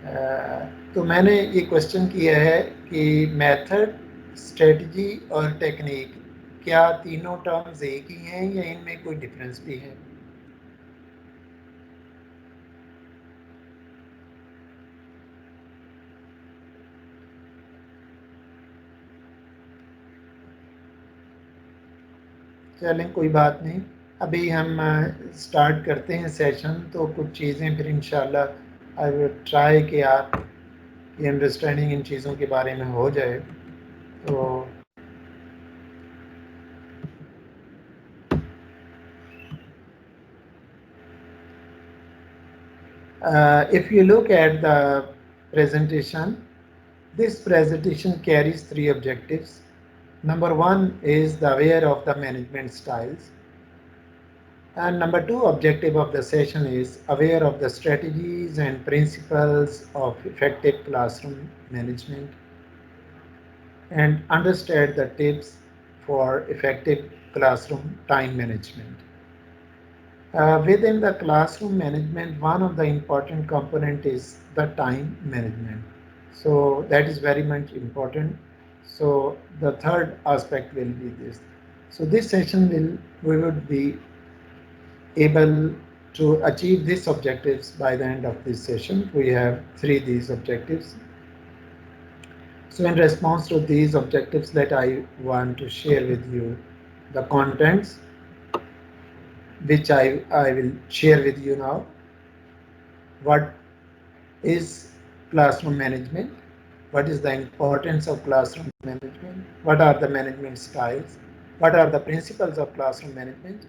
तो मैंने ये क्वेश्चन किया है कि मेथड, स्ट्रेटजी और टेक्निक, क्या तीनों टर्म्स एक ही हैं या इनमें कोई डिफरेंस भी है? चलें, कोई बात नहीं। अभी हम स्टार्ट करते हैं सेशन, तो कुछ चीज़ें फिर इंशाल्लाह आई विल ट्राई कि आप की अंडरस्टैंडिंग इन चीज़ों के बारे में हो जाए। तो if you look at the presentation, this presentation carries three objectives. Number one is the aware of the management styles. And number two objective of the session is aware of the strategies and principles of effective classroom management and understand the tips for effective classroom time management. Within the classroom management, one of the important component is the time management. So that is very much important. So the third aspect will be this. So this session we would be able to achieve these objectives by the end of this session. We have three these objectives. So in response to these objectives that I want to share with you the contents which I will share with you now. What is classroom management? What is the importance of classroom management? What are the management styles? What are the principles of classroom management?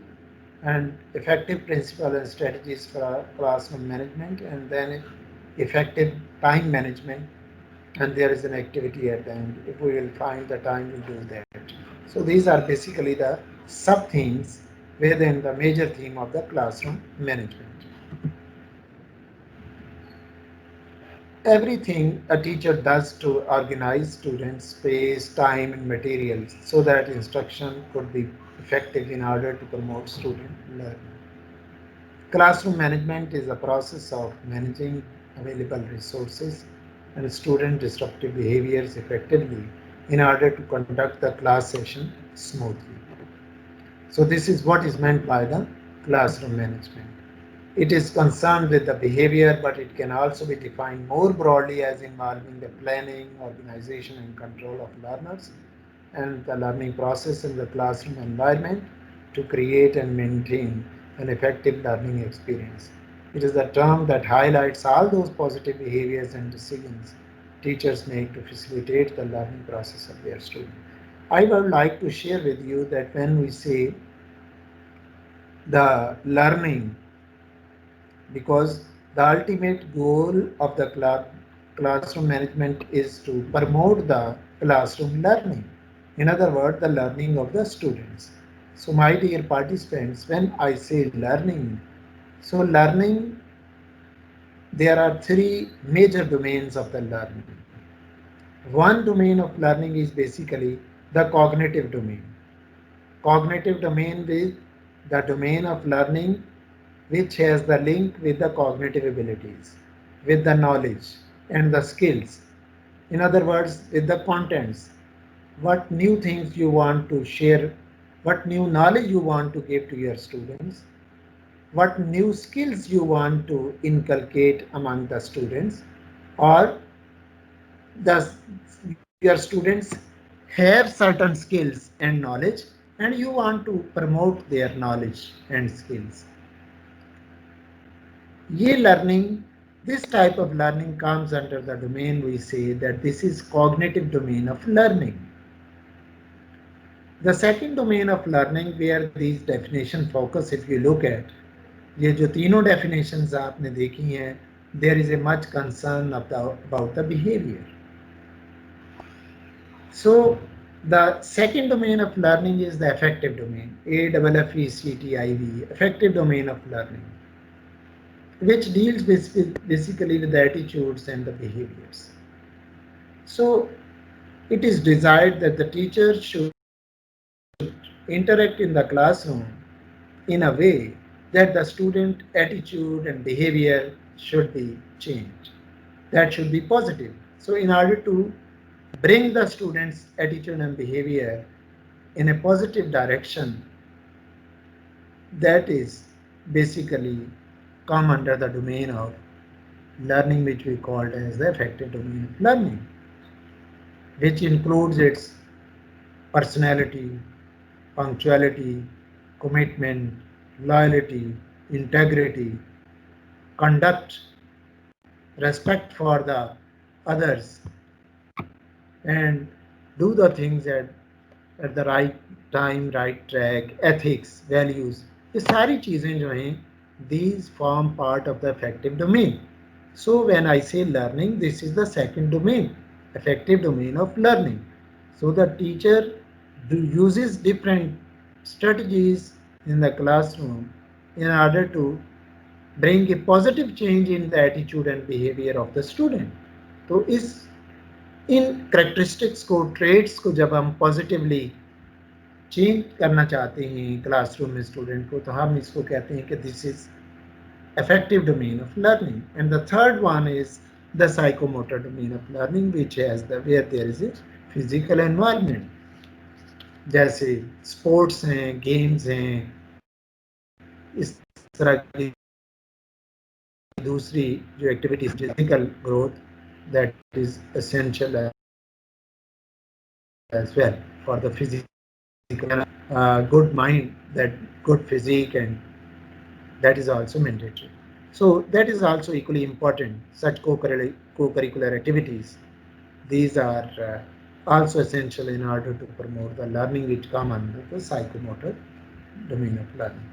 And effective principles and strategies for classroom management, and then effective time management. And there is an activity at the end. If we will find the time, we'll do that. So these are basically the sub themes within the major theme of the classroom management. Everything a teacher does to organize students' space, time, and materials so that instruction could be effective in order to promote student learning. Classroom management is a process of managing available resources and student disruptive behaviors effectively in order to conduct the class session smoothly. So this is what is meant by the classroom management. It is concerned with the behavior, but it can also be defined more broadly as involving the planning, organization, and control of learners and the learning process in the classroom environment to create and maintain an effective learning experience. It is the term that highlights all those positive behaviors and decisions teachers make to facilitate the learning process of their students. I would like to share with you that when we say the learning, because the ultimate goal of the classroom management is to promote the classroom learning. In other words, the learning of the students. So, my dear participants, when I say learning, so learning, there are three major domains of the learning. One domain of learning is basically the cognitive domain. Cognitive domain is the domain of learning which has the link with the cognitive abilities, with the knowledge and the skills. In other words, with the contents. What new things you want to share, what new knowledge you want to give to your students, what new skills you want to inculcate among the students, or the your students have certain skills and knowledge and you want to promote their knowledge and skills. Ye learning, this type of learning comes under the domain we say that this is cognitive domain of learning. The second domain of learning where these definition focus, if you look at, ये जो तीनों definitions आपने देखी हैं, there is a much concern about the behavior. So the second domain of learning is the affective domain, AFFECTIV, affective domain of learning, which deals basically with the attitudes and the behaviors. So it is desired that the teacher should interact in the classroom in a way that the student attitude and behavior should be changed. that should be positive. So in order to bring the students' attitude and behavior in a positive direction, that is basically come under the domain of learning, which we called as the affective domain of learning, which includes its personality, punctuality, commitment, loyalty, integrity, conduct, respect for the others, and do the things at the right time, right track, ethics, values. ये सारी चीज़ें जो हैं, these form part of the affective domain. So when I say learning, this is the second domain, affective domain of learning. So the teacher uses different strategies in the classroom in order to bring a positive change in the attitude and behavior of the student. तो इस इन characteristics को, trades को जब हम positively change करना चाहते हैं classroom में स्टूडेंट को, तो हम इसको कहते हैं कि this is affective domain of learning. And the third one is the psychomotor domain of learning, which has the where there is a physical environment, जैसे स्पोर्ट्स हैं, गेम्स हैं, इस तरह की दूसरी जो activities, physical growth, that is essential as well for the physical good mind, that good physique, and that is also mandatory. So that is also equally important. Such co-curricular activities, these are also essential in order to promote the learning which come under the psychomotor domain of learning.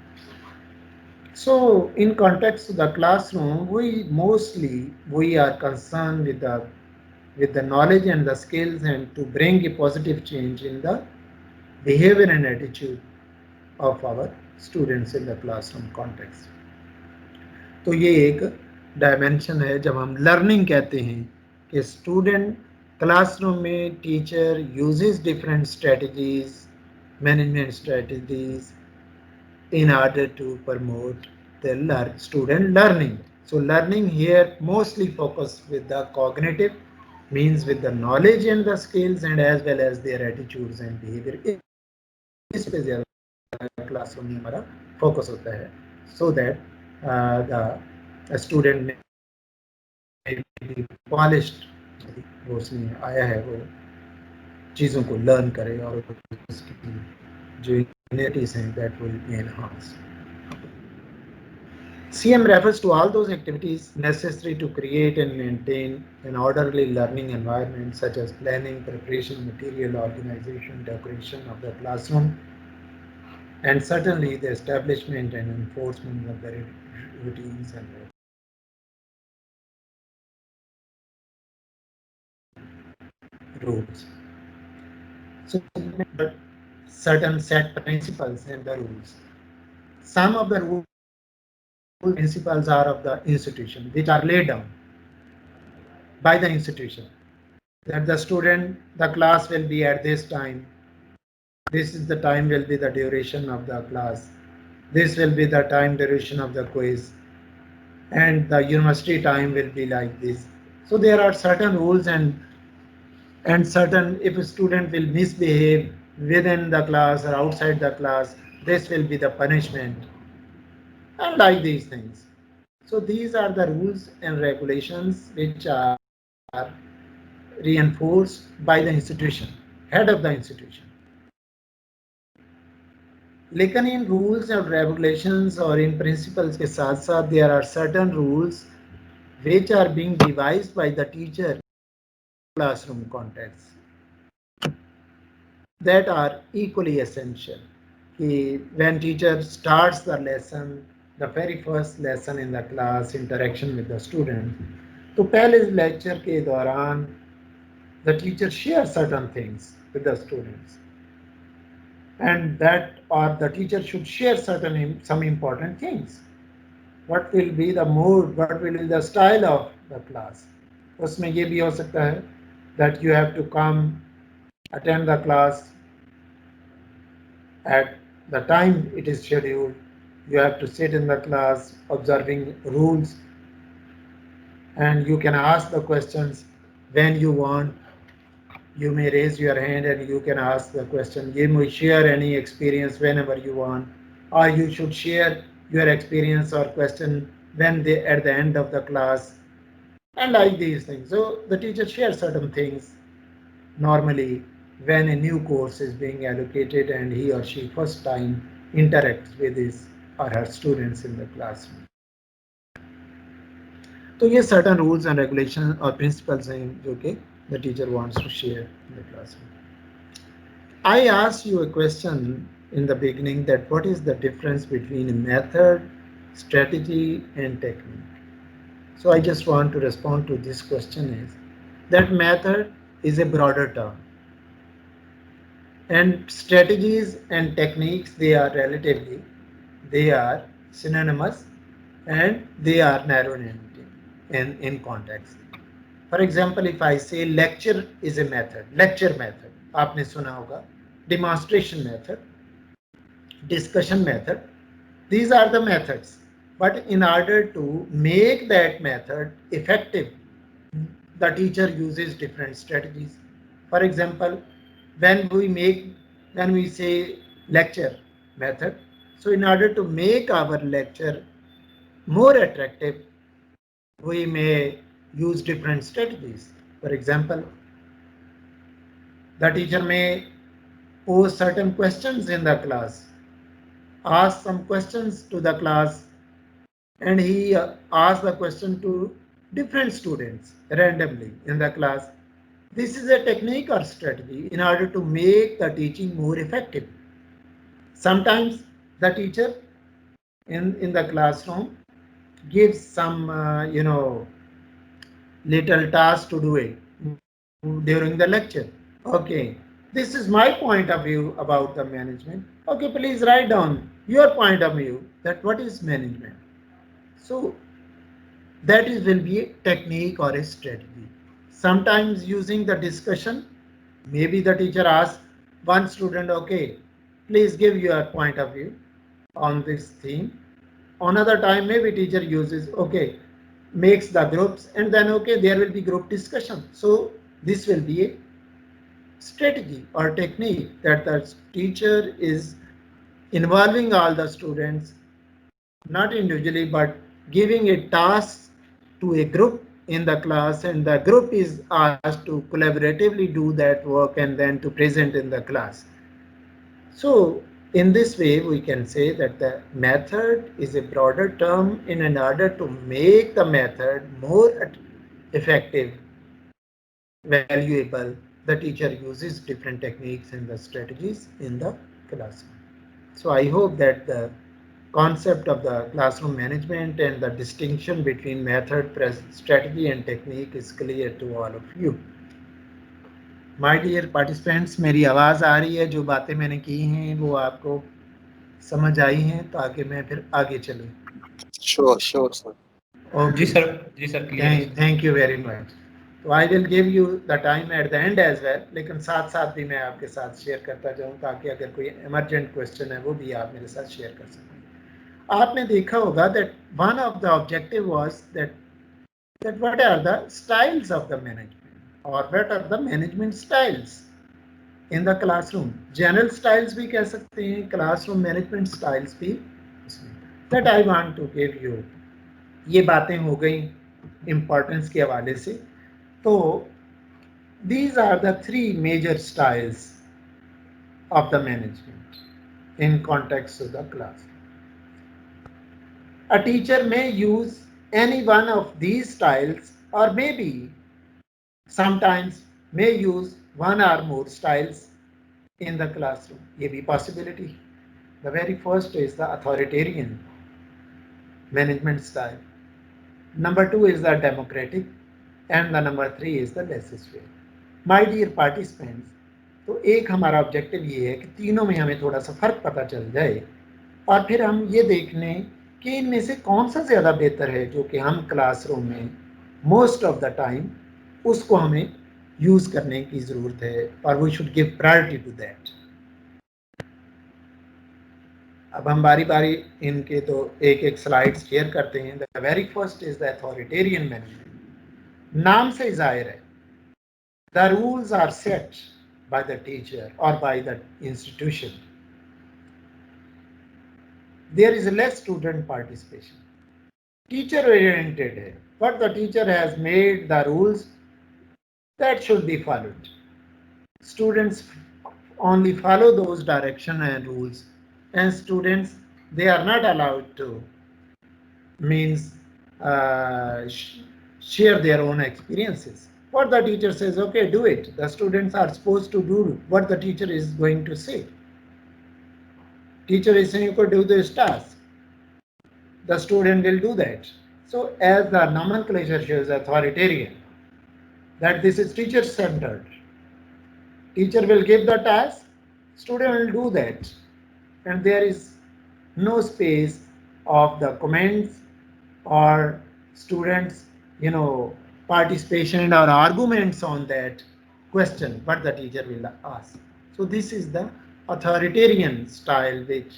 So in context of the classroom, we are concerned with the knowledge and the skills, and to bring a positive change in the behavior and attitude of our students in the classroom context. तो ये एक dimension है जब हम learning कहते हैं कि student classroom में teacher uses different strategies, management strategies in order to promote the student learning. So learning here mostly focus with the cognitive, means with the knowledge and the skills, and as well as their attitudes and behavior. इस पे ज़्यादा classroom में हमारा focus होता है, so that the student may be polished, वो उसमें आया है वो चीज़ों को लर्न करे और उसकी जो यूनिटीज़ हैं that will be enhanced. CM refers to all those activities necessary to create and maintain an orderly learning environment, such as planning, preparation, material organization, decoration of the classroom, and certainly the establishment and enforcement of the routines and rules. So, certain set principles and the rules. Some of the rules principles are of the institution, which are laid down by the institution. That the class will be at this time. This is the time will be the duration of the class. This will be the time duration of the quiz. And the university time will be like this. So there are certain rules, and certain, if a student will misbehave within the class or outside the class, this will be the punishment, and like these things. So these are the rules and regulations which are reinforced by the institution, head of the institution. लेकिन इन rules और regulations और इन principles के साथ साथ there are certain rules which are being devised by the teacher classroom context that are equally essential. When teacher starts the lesson, the very first lesson in the class, interaction with the student, तो पहले lecture के दौरान the teacher shares certain things with the students, and that, or the teacher should share some important things. What will be the mood, what will be the style of the class. उसमें ये भी हो सकता है that you have to come attend the class at the time it is scheduled. You have to sit in the class observing rules, and you can ask the questions when you want. You may raise your hand and you can ask the question. You may share any experience whenever you want, or you should share your experience or question when they at the end of the class, and like these things. So the teacher shares certain things normally when a new course is being allocated and he or she first time interacts with his or her students in the classroom. तो ये certain rules and regulations और principles हैं जो कि the teacher wants to share in the classroom. I asked you a question in the beginning that what is the difference between a method, strategy, and technique. So I just want to respond to this question is that method is a broader term, and strategies and techniques they are synonymous and they are narrow in context. For example, if I say lecture is a method, lecture method, आपने सुना होगा, demonstration method, discussion method, these are the methods. But in order to make that method effective, the teacher uses different strategies. For example, when we make when we say lecture method, so in order to make our lecture more attractive, we may use different strategies. For example, the teacher may pose certain questions in the class, ask some questions to the class, and he asks the question to different students randomly in the class. This is a technique or strategy in order to make the teaching more effective. Sometimes the teacher in the classroom gives some little task to do it during the lecture. Okay, this is my point of view about the management. Okay, please write down your point of view that what is management. So that is will be a technique or a strategy. Sometimes using the discussion, maybe the teacher asks one student, okay, please give your point of view on this theme. Another time maybe teacher uses, okay, makes the groups, and then okay, there will be group discussion. So this will be a strategy or technique that the teacher is involving all the students, not individually, but giving a task to a group in the class, and the group is asked to collaboratively do that work and then to present in the class. So in this way, we can say that the method is a broader term in order to make the method more effective, valuable. The teacher uses different techniques and the strategies in the classroom. So I hope that the concept of the classroom management and the distinction between method, strategy and technique is clear to all of you. My dear participants, मेरी आवाज़ आ रही है? जो बातें मैंने की हैं वो आपको समझ आई हैं ताकि मैं फिर आगे चलूँ? Sure, sure, sir. ओके, जी सर क्लियर है। Thank you very much. तो I will give you the time at the end as well, लेकिन साथ साथ भी मैं आपके साथ शेयर करता जाऊँ ताकि अगर कोई इमरजेंट क्वेश्चन है वो भी आप मेरे साथ शेयर कर सकें। आपने देखा होगा that one of the objective was that what are the styles of the management और what are the management styles in the classroom. General styles भी कह सकते हैं, क्लासरूम मैनेजमेंट स्टाइल्स भी। That I want to give you, ये बातें हो गई इम्पोर्टेंस के हवाले से। तो these are the three major styles of the management in context of the class. A teacher may use any one of these styles or maybe sometimes may use one or more styles in the classroom. ये भी possibility. The very first is the authoritarian management style. Number two is the democratic, and the number three is the laissez-faire. My dear participants, तो एक हमारा objective ये है कि तीनों में हमें थोड़ा सा फर्क पता चल जाए और फिर हम ये देख लें कि इनमें से कौन सा ज़्यादा बेहतर है जो कि हम क्लासरूम में मोस्ट ऑफ द टाइम उसको हमें यूज़ करने की ज़रूरत है और we should give priority to that. अब हम बारी बारी इनके तो एक एक स्लाइड शेयर करते हैं। The very first is the authoritarian management. नाम से जाहिर है, the rules are set by the teacher or by the institution. There is less student participation. Teacher oriented है, but the teacher has made the rules that should be followed. Students only follow those direction and rules, and students, they are not allowed to means share their own experiences. What the teacher says, okay, do it. The students are supposed to do what the teacher is going to say. Teacher is saying you could do this task. The student will do that. So as the nomenclature shows, authoritarian, that this is teacher centered. Teacher will give the task, student will do that, and there is no space of the comments or students, participation or arguments on that question, but the teacher will ask. So this is the authoritarian style which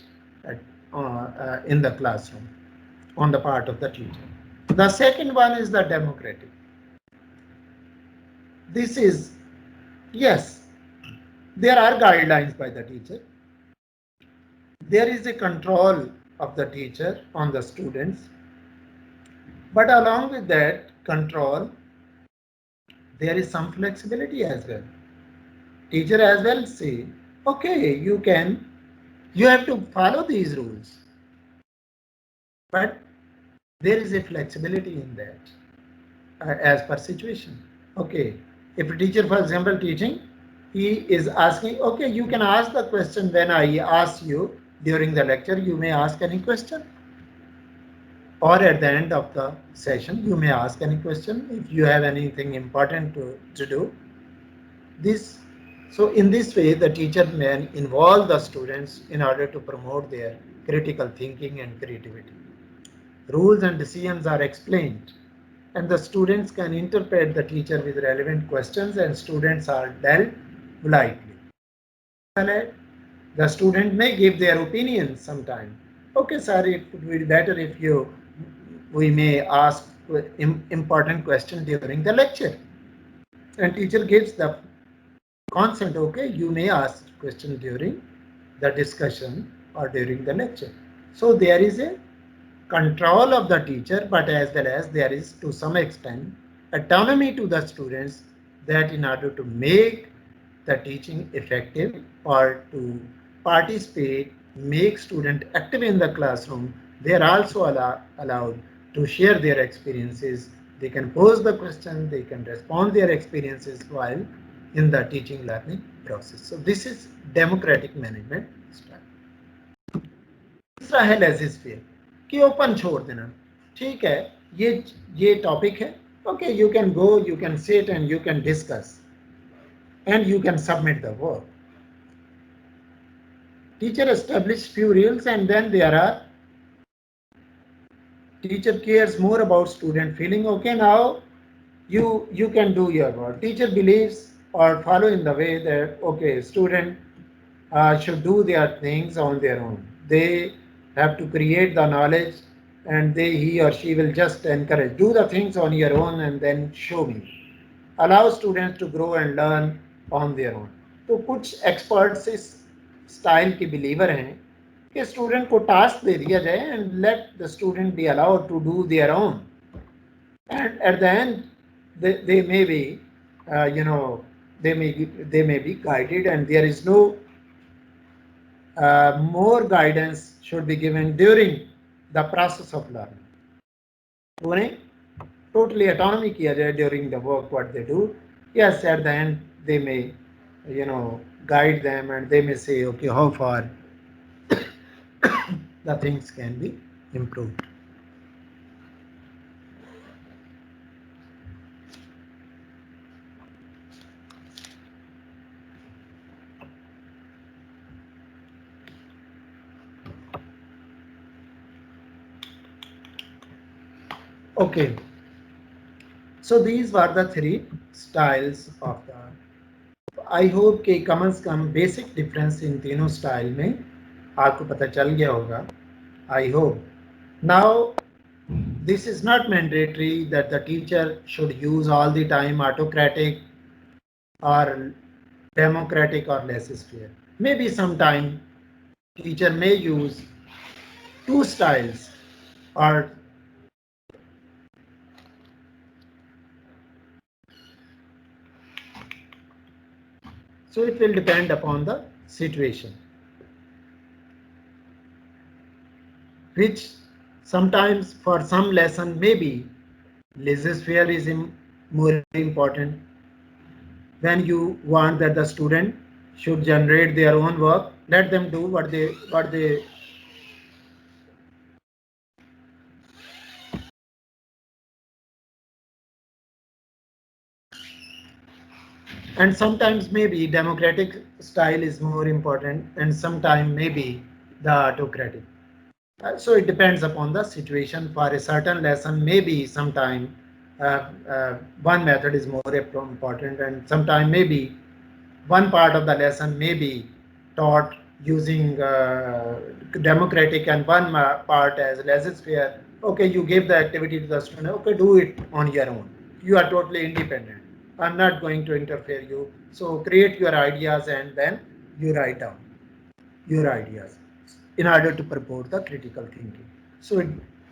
in the classroom on the part of the teacher. The second one is the democratic. This is, yes, there are guidelines by the teacher. There is a control of the teacher on the students. But along with that control, there is some flexibility as well. Teacher as well say, okay, you have to follow these rules. But there is a flexibility in that as per situation. Okay, if a teacher, for example, teaching, he is asking, okay, you can ask the question when I ask you during the lecture, you may ask any question. Or at the end of the session, you may ask any question if you have anything important to do. So in this way, the teacher may involve the students in order to promote their critical thinking and creativity. Rules and decisions are explained, and the students can interpret the teacher with relevant questions, and students are dealt politely. The student may give their opinions sometime. Okay, sir, it would be better if we may ask important question during the lecture. And teacher gives the consent, okay, you may ask question during the discussion or during the lecture. So there is a control of the teacher, but as well as there is to some extent autonomy to the students, that in order to make the teaching effective or to participate, make student active in the classroom, they are also allowed to share their experiences. They can pose the question, they can respond their experiences while in the teaching learning process. So this is democratic management style. तीसरा है लेजिस्फेयर, कि open छोड़ देना, ठीक है, ये topic है, okay, you can go, you can sit and you can discuss and you can submit the work. Teacher established few rules, and then there are teacher cares more about student feeling. Okay, now you can do your work. Teacher believes or follow in the way that okay, student should do their things on their own. They have to create the knowledge, and he or she will just encourage, do the things on your own and then show me. Allow students to grow and learn on their own. तो कुछ experts इस style के believer हैं कि student को task दे दिया जाए and let the student be allowed to do their own, and at the end they may be you know they may be guided, and there is no more guidance should be given during the process of learning. उन्हें totally autonomy किया जाए during the work what they do. Yes, at the end they may guide them, and they may say okay, how far the things can be improved. Okay, so these were the three styles of the. I hope कि कम से कम basic difference in तीनों style में आपको पता चल गया होगा. I hope now This is not mandatory that the teacher should use all the time autocratic or democratic or laissez-faire. Maybe sometime teacher may use two styles, or so it will depend upon the situation, which sometimes for some lesson maybe laissez-faire is more important. When you want that the student should generate their own work, let them do what they and sometimes maybe democratic style is more important, and sometimes maybe the autocratic. So it depends upon the situation. For a certain lesson, maybe sometime one method is more important, and sometime maybe one part of the lesson may be taught using democratic and one part as laissez-faire. Okay, you give the activity to the student. Okay, do it on your own. You are totally independent. I'm not going to interfere you. So create your ideas and then you write down your ideas in order to promote the critical thinking. So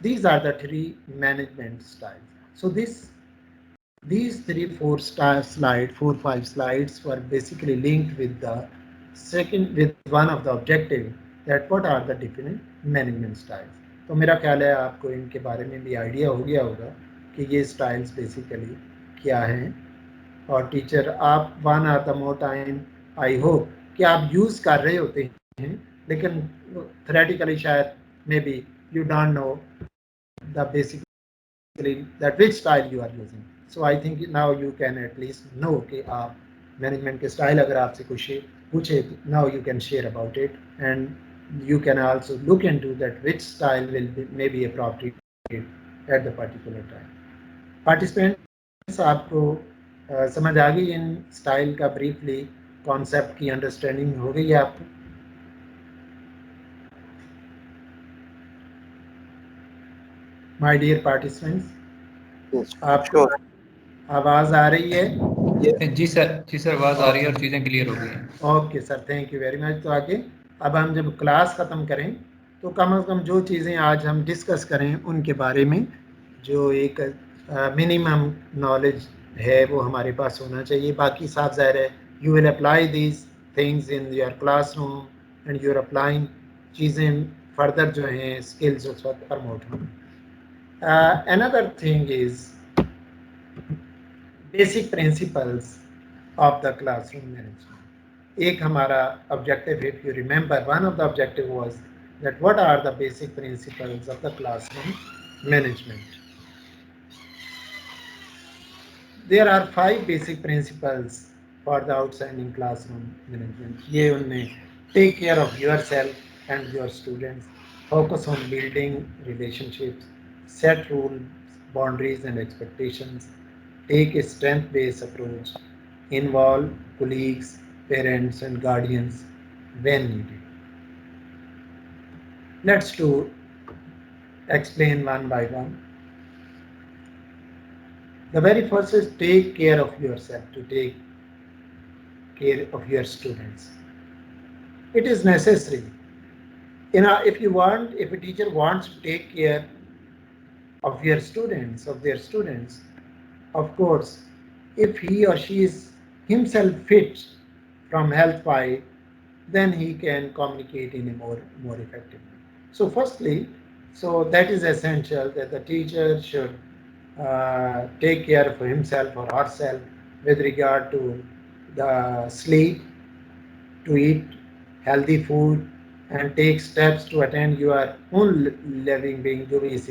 these are the three management styles. So these three, four star slide, 4, 5 slides were basically linked with the second, with one of the objective that what are the different management styles. तो मेरा ख्याल है आपको इनके बारे में भी idea हो गया होगा कि ये स्टाइल्स बेसिकली क्या हैं। और टीचर आप one are the more time I hope कि आप यूज़ कर रहे होते हैं, लेकिन थ्योरेटिकली शायद maybe you don't know the basically that which style you are using. So I think now you can at least know कि आप मैनेजमेंट के स्टाइल अगर आपसे कुछ पूछे, now you can share about it, and you can also look into that which style will be maybe appropriate at the particular time. Participants, आपको समझ आ गई इन स्टाइल का ब्रीफली कॉन्सेप्ट की अंडरस्टैंडिंग हो गई है आपको? My dear participants, Yes. आपको Sure. आवाज़ आ रही है? Yes. जी सर आवाज़ आ रही है और चीज़ें क्लियर हो गई हैं। Okay sir, thank you very much. तो आगे अब हम जब क्लास ख़त्म करें तो कम से कम जो चीज़ें आज हम डिस्कस करें उनके बारे में जो एक मिनिमम नॉलेज है वो हमारे पास होना चाहिए। बाकी साफ ज़ाहिर है you will apply these things in your classroom and you're applying चीज़ें फर्दर जो हैं स्किल्स उस वक्त प्रमोट हों। Another thing is basic principles of the classroom management. एक हमारा objective, if you remember, one of the objective was that what are the basic principles of the classroom management. There are 5 basic principles for the outstanding classroom management. ये उनमें take care of your self and your students, focus on building relationships, set rules, boundaries and expectations, take a strength-based approach, involve colleagues, parents and guardians when needed. Let's do explain one by one. The very first is take care of yourself, to take care of your students. It is necessary. If if a teacher wants to take care of your students, of their students, of course, if he or she is himself fit from health wise, then he can communicate in a more effectively. So firstly, so that is essential that the teacher should take care of himself or herself with regard to the sleep, to eat healthy food, and take steps to attend your own living being, जो भी इस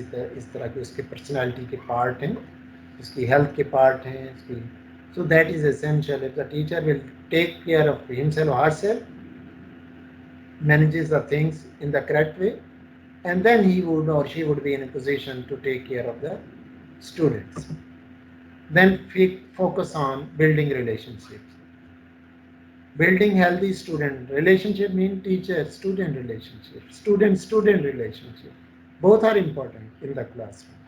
तरह के उसके personality के part हैं, उसकी health के part हैं इसकी. So that is essential. If the teacher will take care of himself or herself, manages the things in the correct way, and then he would or she would be in a position to take care of the students. Then focus on building relationships. Building healthy student relationship means teacher-student relationship, student-student relationship. Both are important in the classroom.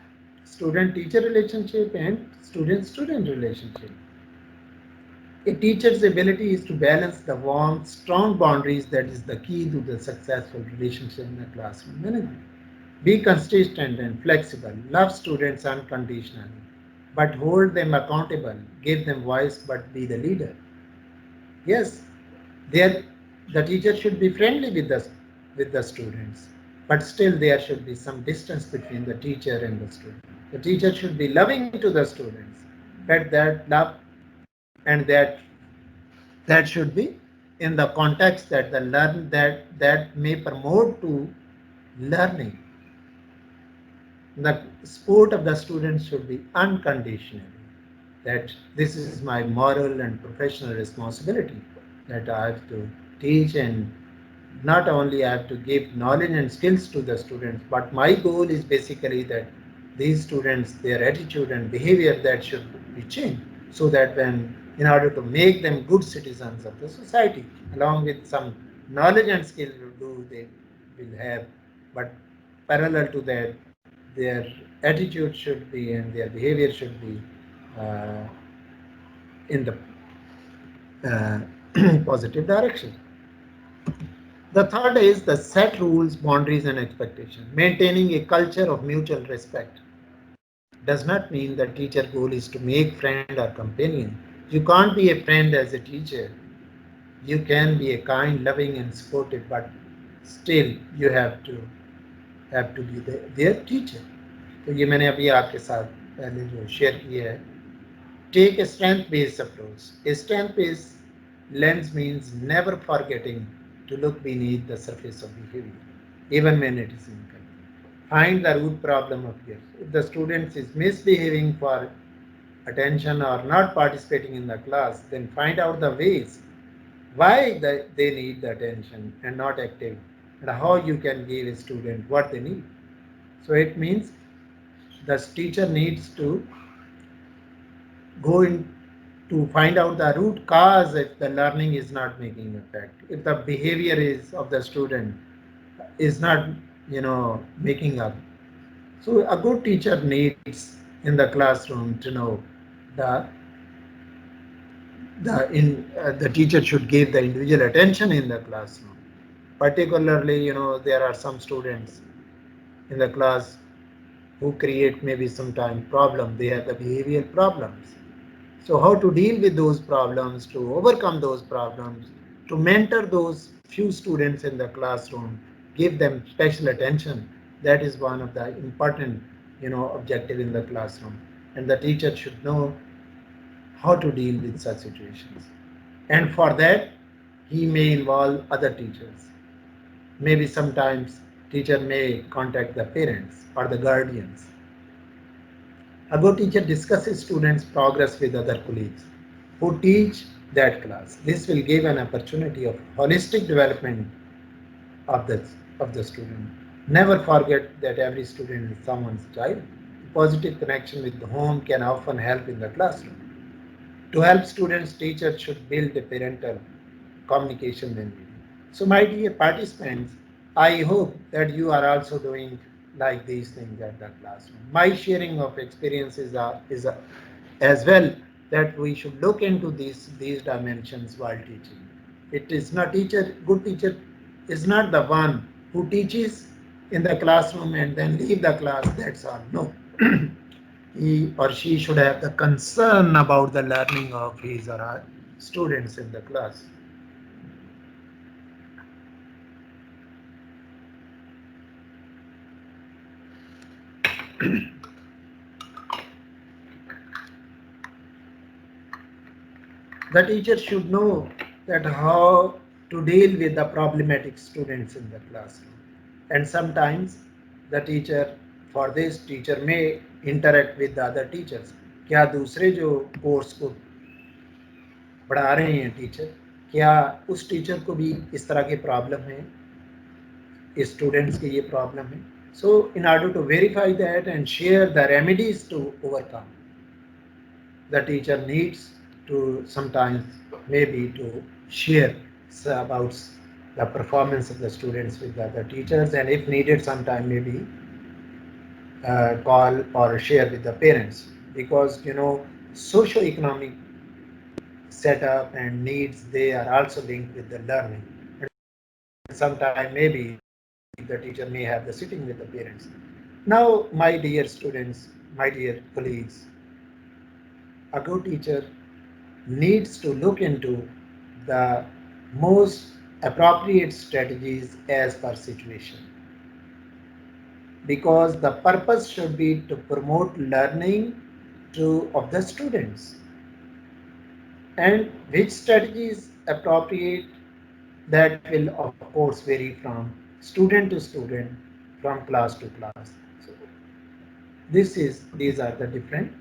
student-teacher relationship and student-student relationship. A teacher's ability is to balance the warm, strong boundaries that is the key to the successful relationship in the classroom management. Be consistent and flexible. Love students unconditionally, but hold them accountable. Give them voice, but be the leader. Yes, there the teacher should be friendly with the students, but still there should be some distance between the teacher and the student. The teacher should be loving to the students, but that love and that should be in the context that the learn that may promote to learning. The support of the students should be unconditional. That this is my moral and professional responsibility, that I have to teach, and not only I have to give knowledge and skills to the students, but my goal is basically that these students, their attitude and behavior, that should be changed, so that when, in order to make them good citizens of the society, along with some knowledge and skill do they will have, but parallel to that, their attitude should be and their behavior should be uh, in the uh, positive direction. The third is the set rules, boundaries, and expectations. Maintaining a culture of mutual respect does not mean the teacher goal is to make friend or companion. You can't be a friend as a teacher. You can be a kind, loving, and supportive, but still you have to be their teacher. तो ये मैंने अभी आपके साथ पहले जो share किया है. Take a strength-based approach. A strength-based lens means never forgetting to look beneath the surface of behavior, even when it is inconvenient. Find the root problem of fear. If the student is misbehaving for attention or not participating in the class, then find out the ways why they need the attention and not active, and how you can give a student what they need. So it means the teacher needs to go in to find out the root cause if the learning is not making effect, if the behavior is of the student is not making up. So a good teacher needs in the classroom to know the the teacher should give the individual attention in the classroom. Particularly, there are some students in the class who create maybe sometimes problem. They have the behavioral problems. So how to deal with those problems, to overcome those problems, to mentor those few students in the classroom, give them special attention. That is one of the important, objective in the classroom. And the teacher should know how to deal with such situations. And for that, he may involve other teachers. Maybe sometimes teacher may contact the parents or the guardians. A good teacher discusses students' progress with other colleagues who teach that class. This will give an opportunity of holistic development of the student. Never forget that every student is someone's child. Positive connection with the home can often help in the classroom. To help students, teachers should build a parental communication language. So, my dear participants, I hope that you are also doing like these things at the classroom. My sharing of experiences is as well, that we should look into these dimensions while teaching. It is not good teacher is not the one who teaches in the classroom and then leave the class, that's all. No. He or she should have the concern about the learning of his or her students in the class. The teacher should know that how to deal with the problematic students in the classroom. And sometimes the teacher, for this teacher may interact with the other teachers. क्या दूसरे जो course को पढ़ा रहे हैं teacher, क्या उस teacher को भी इस तरह के प्रॉब्लम है, स्टूडेंट्स के ये प्रॉब्लम है? So in order to verify that and share the remedies to overcome, the teacher needs to sometimes maybe to share about the performance of the students with the other teachers, and if needed sometime maybe call or share with the parents, because socio-economic setup and needs, they are also linked with the learning. And sometime maybe the teacher may have the sitting with the parents. Now, my dear students, my dear colleagues, a good teacher needs to look into the most appropriate strategies as per situation, because the purpose should be to promote learning of the students, and which strategy is appropriate, that will of course vary from student to student, from class to class. So these are the different.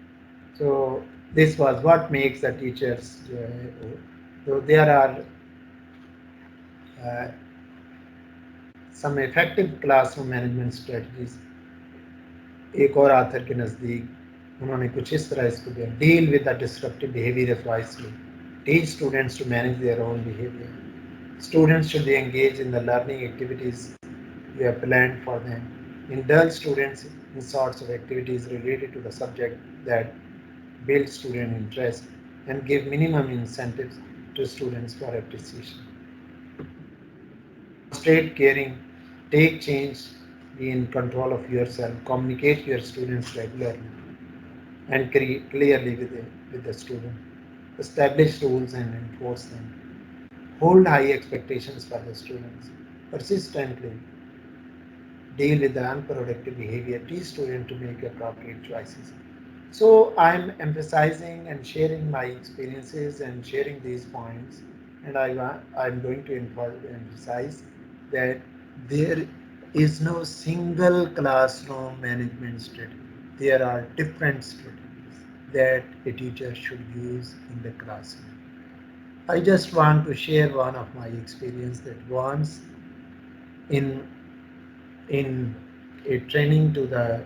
So this was what makes the teachers. So there are uh, some effective classroom management strategies एक और author के नज़दीक उन्होंने कुछ इस तरह इसको दिया: deal with the disruptive behaviour wisely, teach students to manage their own behaviour, students should be engaged in the learning activities you have planned for them, indulge students in sorts of activities related to the subject that build student interest, and give minimum incentives to students for appreciation. Demonstrate caring, take change, be in control of yourself, communicate your students regularly and clearly with the student. Establish rules and enforce them. Hold high expectations for the students. Persistently deal with the unproductive behavior. Teach students to make appropriate choices. So I'm emphasizing and sharing my experiences and sharing these points, and I'm going to emphasize that there is no single classroom management strategy. There are different strategies that a teacher should use in the classroom. I just want to share one of my experience that once in in a training to the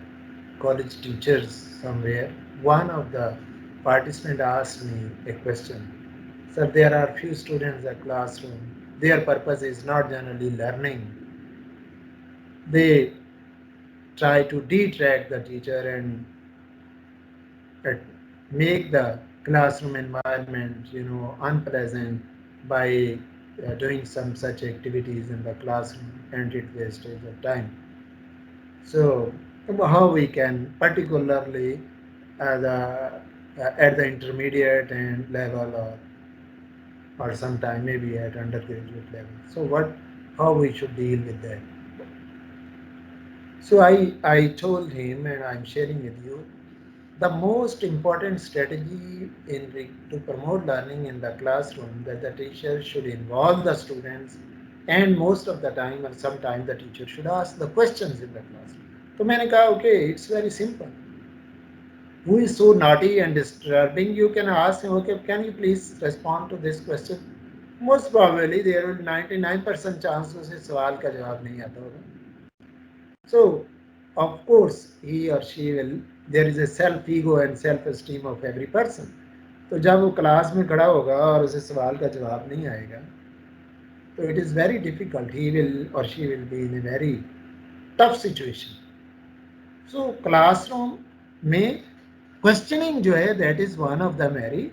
college teachers somewhere, one of the participants asked me a question. Sir, there are few students in the classroom. Their purpose is not generally learning. They try to detract the teacher and uh, make the classroom environment, unpleasant by doing some such activities in the classroom, and it wastage of time. So how we can, particularly at the intermediate and level, or sometime maybe at undergraduate level. So how we should deal with that. So I told him, and I'm sharing with you, the most important strategy to promote learning in the classroom, that the teacher should involve the students, and most of the time or sometime the teacher should ask the questions in the classroom. तो मैंने कहा, okay, it's very simple. Who is so naughty and disturbing? You can ask him, okay, can you please respond to this question? Most probably there will 99% chance उसे सवाल का जवाब नहीं आता होगा. So, of course, he or she will, there is a self ego and self esteem of every person. तो जब वो क्लास में खड़ा होगा और उसे सवाल का जवाब नहीं आएगा, तो it is very difficult. He will or she will be in a very tough situation. So classroom में questioning जो है, that is one of the very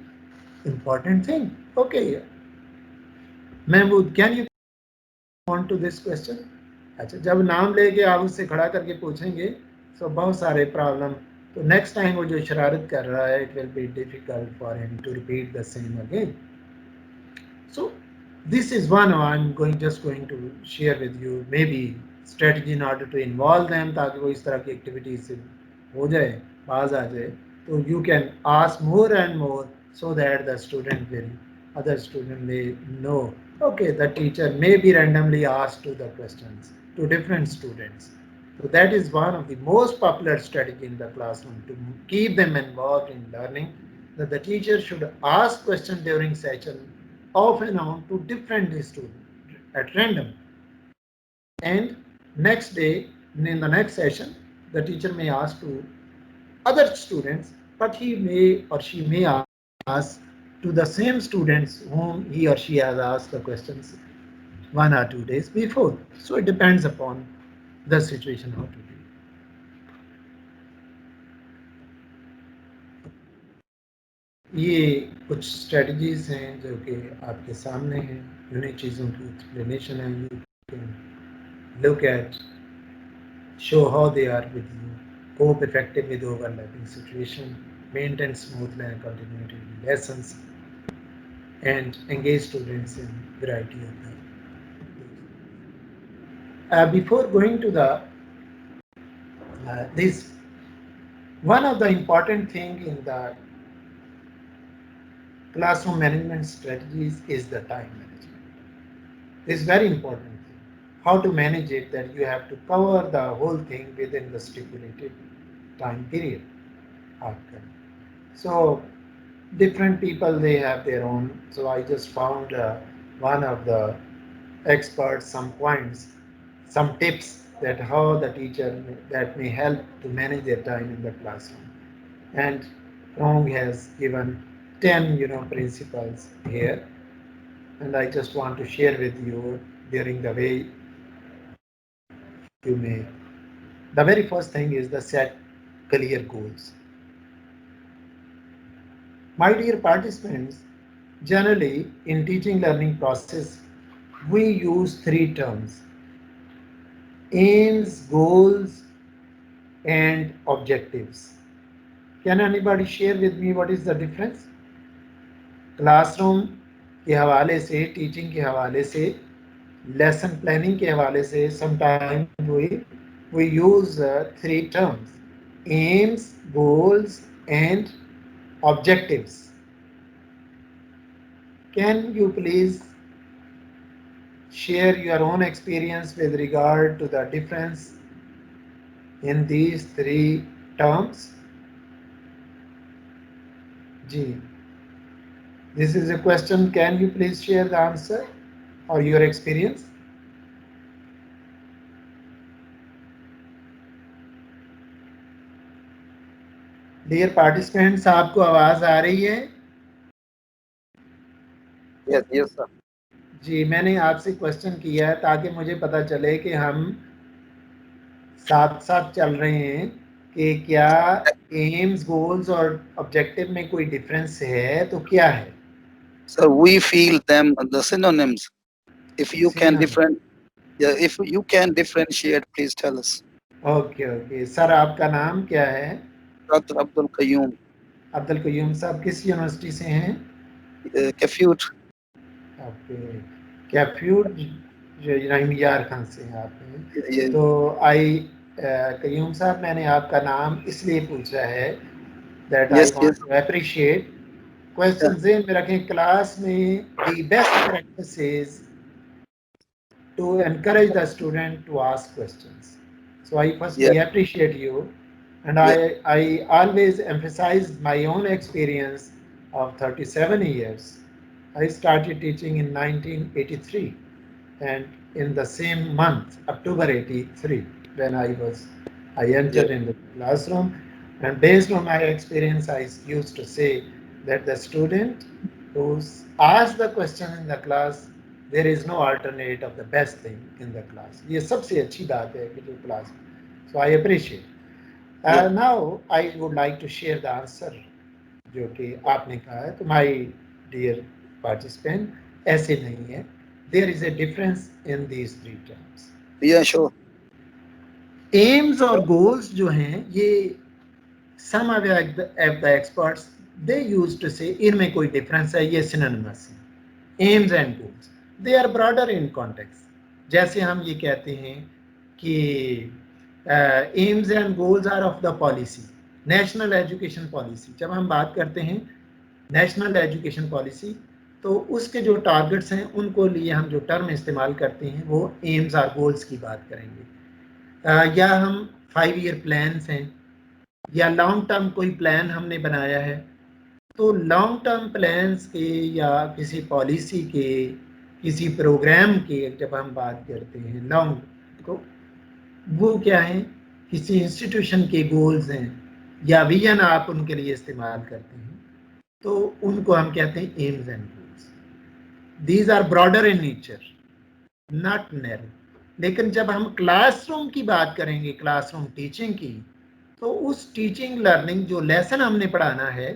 important thing. Okay, Mahmood, can you respond to this question? अच्छा, जब नाम लेके आप उससे खड़ा करके पूछेंगे तो बहुत सारे प्रॉब्लम, तो नेक्स्ट टाइम वो जो शरारत कर रहा है, it will be difficult for him to repeat the same again. So this is one I'm just going to share with you, maybe strategy in order to involve them, ताकि वो इस तरह की एक्टिविटी से हो जाए, बाज आ जाए. तो you can ask more and more, so that the other student may know, okay, the teacher may be randomly asked to the questions to different students. So that is one of the most popular strategy in the classroom to keep them involved in learning, that the teacher should ask questions during session off and on to different students at random. And next day, in the next session, the teacher may ask to other students, but he may or she may ask to the same students whom he or she has asked the questions 1 or 2 days before. So it depends upon the situation how to do. ये कुछ strategies हैं जो कि आपके सामने हैं, उन्हीं चीज़ों की एक्सप्लेनेशन है. You can look at, show how they are with you, cope effectively with overlapping situation, maintain smooth and continuity lessons, and engage students in variety of them. Before going to the this, one of the important thing in the classroom management strategies is the time management. This is very important thing. How to manage it, that you have to cover the whole thing within the stipulated time period. So different people, they have their own. So I just found one of the experts some points, some tips that how the teacher that may help to manage their time in the classroom. And Rong has given 10 principles here, and I just want to share with you during the way you may. The very first thing is the set clear goals. My dear participants, generally in teaching learning process, we use three terms: aims, goals, and objectives. Can anybody share with me what is the difference? Classroom के हवाले से, teaching के हवाले से, lesson planning के हवाले से, sometime we use three terms: aims, goals, and objectives. Can you please share your own experience with regard to the difference in these three terms? Ji, this is a question. Can you please share the answer or your experience? Dear participants, आपको आवाज आ रही है? Yes, sir. जी, मैंने आपसे question किया है ताकि मुझे पता चले कि हम साथ साथ चल रहे हैं कि क्या एम्स, गोल्स और ऑब्जेक्टिव में कोई डिफरेंस है तो क्या है? So we feel them the synonyms. If you can if you can differentiate, please tell us. Okay. Sir, आपका नाम क्या है? Dr. Abdul Qayyum, Abdul Qayyum साहब किस यूनिवर्सिटी से हैं? Kafute. ओके, कैफ्यूड रहीमियार खान से हैं आप हैं. Yeah, तो कयूम साहब, मैंने आपका नाम इसलिए पूछा है that I yes, want to appreciate. yeah, question ज़हन में रखें, क्लास में the best practice is to encourage the student to ask questions. So I firstly yeah, appreciate you, and yeah. I always emphasize my own experience of 37 years. I started teaching in 1983, and in the same month, October 83, when I Yeah. entered in the classroom, and based on my experience, I used to say that the student who asks the question in the class, there is no alternate of the best thing in the class. ये सबसे अच्छी बात है कि जो class. So I appreciate. Yeah. Now I would like to share the answer जो कि आपने कहा है. तो my dear participant, ऐसे नहीं है. There is a difference in these three terms. Yeah, sure. Aims और goals जो हैं, ये some of the experts they used to say इनमें कोई difference है, ये synonymous है. Aims and goals, they are broader in context. जैसे हम ये कहते हैं कि aims and goals are of the policy, national education policy. जब हम बात करते हैं नेशनल एजुकेशन पॉलिसी, तो उसके जो टारगेट्स हैं उनको लिए हम जो टर्म इस्तेमाल करते हैं वो एम्स और गोल्स की बात करेंगे. या हम 5 ईयर प्लान्स हैं या लॉन्ग टर्म कोई प्लान हमने बनाया है, तो लॉन्ग टर्म प्लान्स के या किसी पॉलिसी के, किसी प्रोग्राम के जब हम बात करते हैं लॉन्ग, तो वो क्या है, किसी इंस्टीट्यूशन के गोल्स हैं या विजन आप उनके लिए इस्तेमाल करते हैं, तो उनको हम कहते हैं aims and goals. These are broader in nature, not narrow. लेकिन जब हम क्लासरूम की बात करेंगे, क्लासरूम टीचिंग की, तो उस टीचिंग लर्निंग जो लेसन हमने पढ़ाना है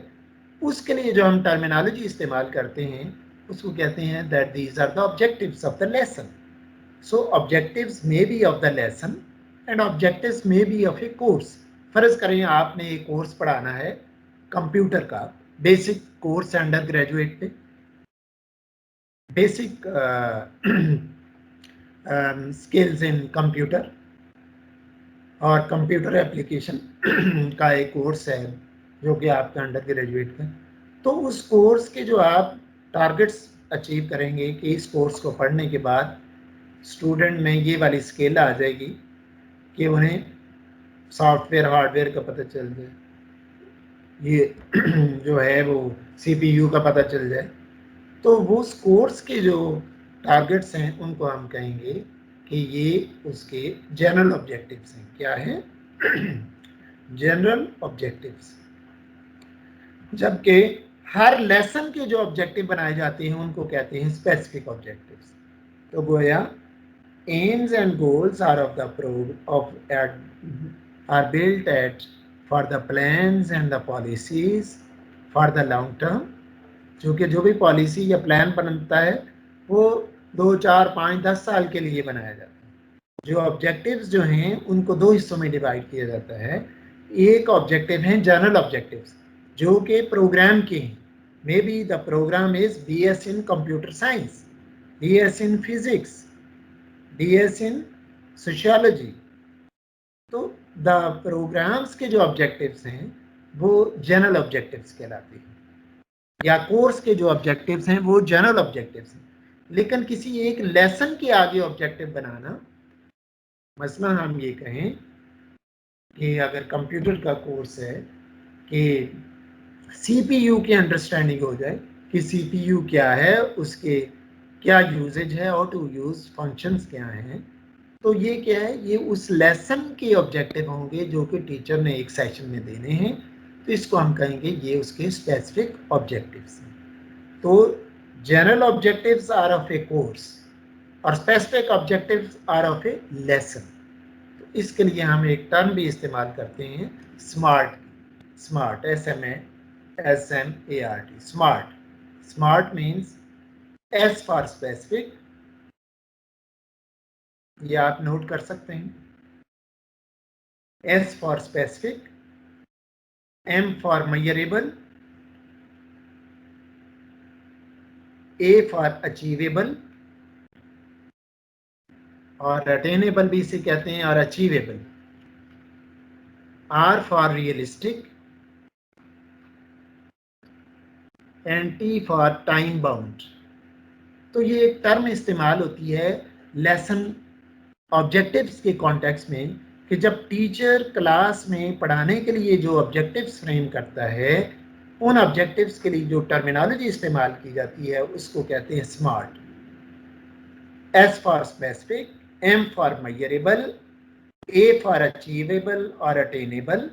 उसके लिए जो हम टर्मिनोलॉजी इस्तेमाल करते हैं उसको कहते हैं that these are the objectives of the lesson. So objectives may be of the lesson and objectives may be of a course. फर्ज करें आपने एक कोर्स पढ़ाना है कंप्यूटर का, बेसिक कोर्स अंडर ग्रेजुएट पे, बेसिक स्किल्स इन कंप्यूटर और computer application का एक कोर्स है जो कि आपका अंडर ग्रेजुएट का. तो उस कोर्स के जो आप टारगेट्स अचीव करेंगे कि इस कोर्स को पढ़ने के बाद स्टूडेंट में ये वाली स्किल आ जाएगी कि उन्हें सॉफ्टवेयर हार्डवेयर का पता चल जाए, ये जो है वो CPU का पता चल जाए. तो वो उस कोर्स के जो टारगेट्स हैं उनको हम कहेंगे कि ये उसके जनरल ऑब्जेक्टिव्स हैं. क्या है? General objectives. जबकि हर लेसन के जो ऑब्जेक्टिव बनाए जाते हैं उनको कहते हैं स्पेसिफिक ऑब्जेक्टिव्स. तो गोया aims and goals are of the are built at for the plans and the policies for the long term. क्योंकि जो भी पॉलिसी या प्लान बनता है वो 2, 4, 5, 10 साल के लिए बनाया जाता है. जो ऑब्जेक्टिव्स जो हैं उनको दो हिस्सों में डिवाइड किया जाता है. एक ऑब्जेक्टिव है जनरल ऑब्जेक्टिव्स जो कि प्रोग्राम के हैं. Maybe the programme is BS in computer science, BS in physics, BS in sociology. तो द प्रोग्राम्स के जो ऑब्जेक्टिव्स हैं वो जनरल ऑब्जेक्टिव्स कहलाते हैं, या कोर्स के जो ऑब्जेक्टिव्स हैं वो जनरल ऑब्जेक्टिव्स हैं. लेकिन किसी एक लेसन के आगे ऑब्जेक्टिव बनाना, मसलन हम ये कहें कि अगर कंप्यूटर का कोर्स है कि CPU की अंडरस्टैंडिंग हो जाए कि CPU क्या है, उसके क्या यूजेज है, हाउ टू यूज फंक्शंस क्या हैं. तो ये क्या है? ये उस लेसन के ऑब्जेक्टिव होंगे जो कि टीचर ने एक सेशन में देने हैं. तो इसको हम कहेंगे ये उसके स्पेसिफिक ऑब्जेक्टिव्स हैं. तो general objectives are of a course और specific objectives are of a lesson. तो इसके लिए हम एक टर्म भी इस्तेमाल करते हैं smart. Smart SMART. Smart. Smart means S for specific, ये आप नोट कर सकते हैं. S for specific, M for measurable, A for achievable, और अटेनेबल भी इसे कहते हैं, और achievable. R for realistic and T for time bound. तो ये एक टर्म इस्तेमाल होती है लेसन ऑब्जेक्टिव्स के कॉन्टेक्स्ट में कि जब टीचर क्लास में पढ़ाने के लिए जो ऑब्जेक्टिव्स फ्रेम करता है उन ऑब्जेक्टिव्स के लिए जो टर्मिनोलॉजी इस्तेमाल की जाती है उसको कहते हैं SMART. S for specific, M for measurable, A for achievable और attainable,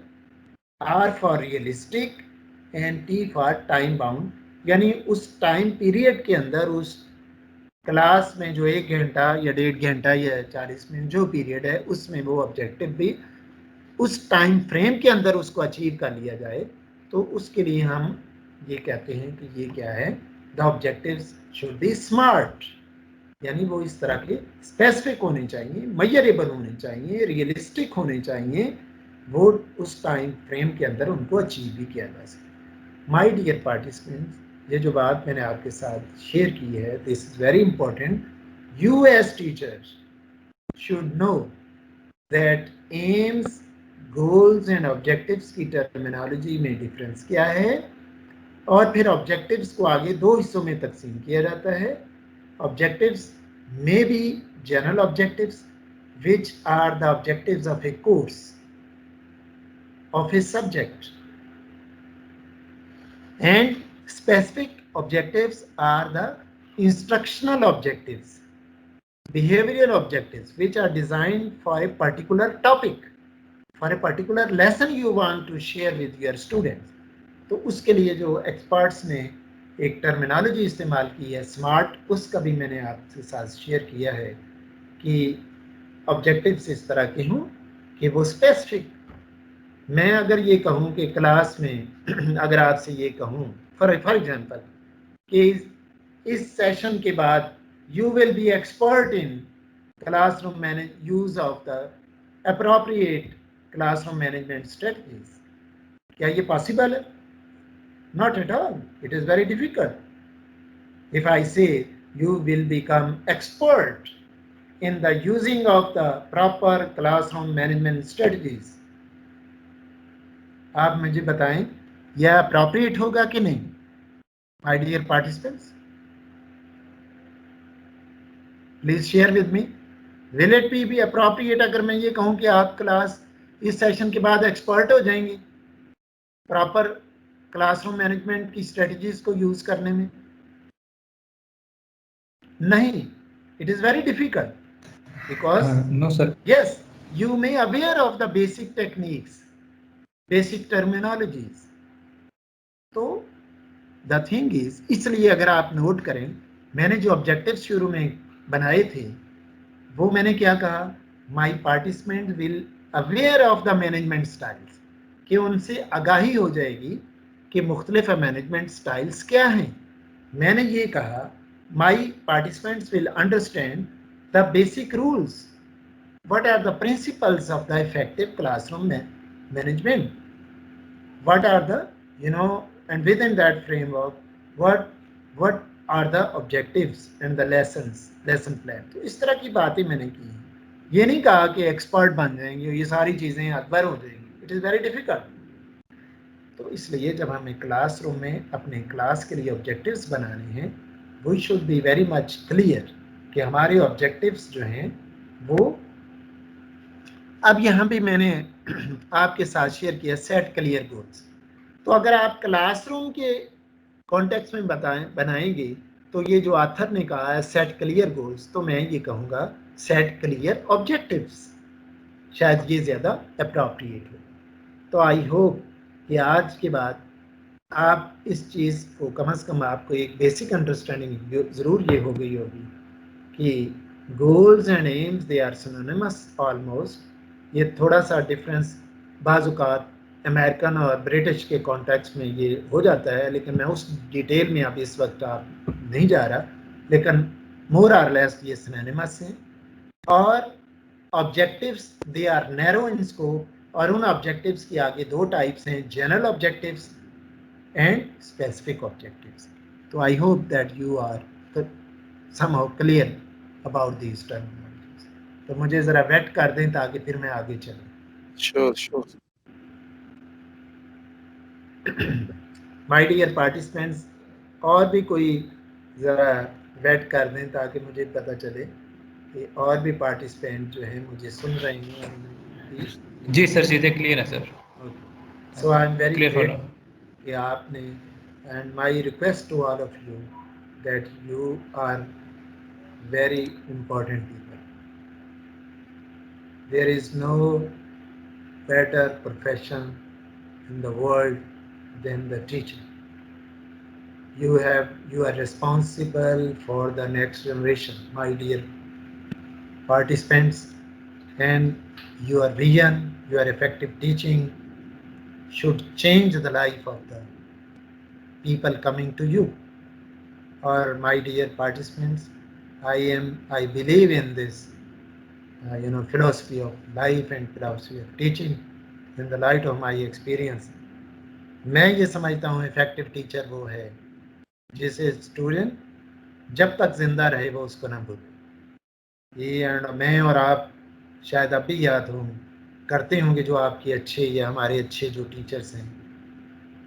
R for realistic and T for time bound. यानी उस टाइम पीरियड के अंदर, उस क्लास में जो 1 घंटा या 1.5 घंटा या 40 मिनट जो पीरियड है उसमें वो ऑब्जेक्टिव भी उस टाइम फ्रेम के अंदर उसको अचीव कर लिया जाए. तो उसके लिए हम ये कहते हैं कि ये क्या है? The objectives should be smart. यानी वो इस तरह के स्पेसिफिक होने चाहिए, मेजरेबल होने चाहिए, रियलिस्टिक होने चाहिए, वो उस टाइम फ्रेम के अंदर उनको अचीव भी किया जा सके. माय डियर पार्टिसिपेंट्स, ये जो बात मैंने आपके साथ शेयर की है, this is very important. You as teachers should know that aims, goals and objectives की टर्मिनोलॉजी में डिफरेंस क्या है, और फिर ऑब्जेक्टिव्स को आगे दो हिस्सों में तकसीम किया जाता है. Objectives may be general objectives, which are the objectives of a course, of a subject, and specific objectives are the instructional objectives, behavioral objectives, which are designed for a particular topic, for a particular lesson you want to share with your students. तो उसके लिए जो experts ने एक terminology इस्तेमाल की है smart, उसका भी मैंने आपके साथ शेयर किया है कि ऑब्जेक्टिव्स इस तरह के हों कि वो स्पेसिफिक. मैं अगर ये कहूँ कि क्लास में अगर आपसे ये कहूँ फॉर एग्जाम्पल कि इस सेशन के बाद you will be expert in classroom manage use of the appropriate classroom management strategies. क्या ये possible है? Not at all. It is very difficult. If I say you will become expert in the using of the proper classroom management strategies, आप मुझे बताएं यह appropriate होगा कि नहीं, my dear participants? Please share with me. Will it be appropriate अगर मैं ये कहूँ कि आप क्लास इस सेशन के बाद एक्सपर्ट हो जाएंगे प्रॉपर क्लासरूम मैनेजमेंट की स्ट्रेटजीज को यूज करने में? नहीं, it is very difficult because no sir. Yes, you may aware of the basic techniques, basic terminologies. तो द थिंग इज, इसलिए अगर आप नोट करें, मैंने जो ऑब्जेक्टिव्स शुरू में बनाए थे वो मैंने क्या कहा, my participant will aware of the management styles, कि उनसे आगाही हो जाएगी कि मुख्तलिफ मैनेजमेंट स्टाइल्स क्या हैं. मैंने ये कहा my participants will understand the basic rules, what are the principles of the effective classroom management, what are the, and within that framework what are the objectives and the lesson plan. तो इस तरह की बातें मैंने की. ये नहीं कहा कि एक्सपर्ट बन जाएंगे, ये सारी चीज़ें अकबर हो जाएंगी. It is very difficult. तो इसलिए जब हमें क्लासरूम में अपने क्लास के लिए ऑब्जेक्टिव्स बनाने हैं, we should be very much clear कि हमारे ऑब्जेक्टिव्स जो हैं वो, अब यहाँ भी मैंने आपके साथ शेयर किया सेट क्लियर गोल्स. तो अगर आप क्लासरूम के कॉन्टेक्स्ट में बनाएंगे तो ये जो ऑथर ने कहा है सेट क्लियर गोल्स, तो मैं ये कहूँगा सेट क्लियर ऑब्जेक्टिव्स, शायद ये ज़्यादा अप्रोप्रिएट हो. तो आई होप कि आज के बाद आप इस चीज़ को कम से कम आपको एक बेसिक अंडरस्टैंडिंग ज़रूर ये हो गई होगी कि goals and aims they are synonymous almost. ये थोड़ा सा डिफरेंस बाज़-औक़ात अमेरिकन और ब्रिटिश के कॉन्टेक्स्ट में ये हो जाता है, लेकिन मैं उस डिटेल में अब इस वक्त आप नहीं जा रहा, लेकिन मोर और लेस ये सिनोनिमस हैं. और objectives they are narrow in scope, और उन ऑब्जेक्टिव्स की आगे दो टाइप्स हैं, general objectives and specific objectives. तो I hope that you are somehow clear about these terminologies. तो मुझे ज़रा वेट कर दें ताकि फिर मैं आगे चलूँ. Sure. माय डियर पार्टिसिपेंट्स, और भी कोई ज़रा वेट कर दें ताकि मुझे पता चले कि और भी पार्टिसिपेंट जो हैं मुझे सुन रहे हैं. जी सर, सीधे क्लियर है sir. So I am very clear great कि आपने, and my request to all of you that you are very important people. There is no better profession in the world than the teacher. You are responsible for the next generation, my dear participants, and your vision, your effective teaching should change the life of the people coming to you. Or my dear participants, I believe in this philosophy of life and philosophy of teaching in the light of my experience. मैं ये समझता हूँ effective teacher वो है जिसे student जब तक जिंदा रहे वो उसको ना भूले. ये मैं और आप शायद अब भी याद करते होंगे जो आपके अच्छे या हमारे अच्छे जो टीचर्स हैं,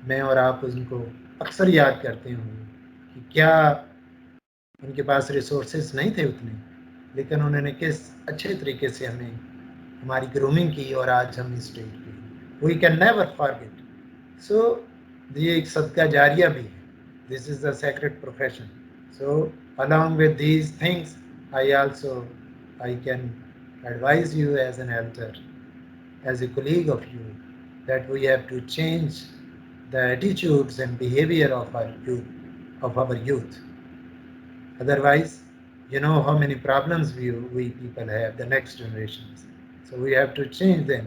मैं और आप उनको अक्सर याद करते होंगे कि क्या उनके पास रिसोर्सेज नहीं थे उतने, लेकिन उन्होंने किस अच्छे तरीके से हमें हमारी ग्रूमिंग की और आज हम इस स्टेज पे. We can never forget. So ये एक सदका जारिया भी है. This is the sacred profession. So along with these things I can advise you as an elder, as a colleague of you, that we have to change the attitudes and behaviour of our youth. Otherwise, you know how many problems we people have, the next generations. So we have to change them.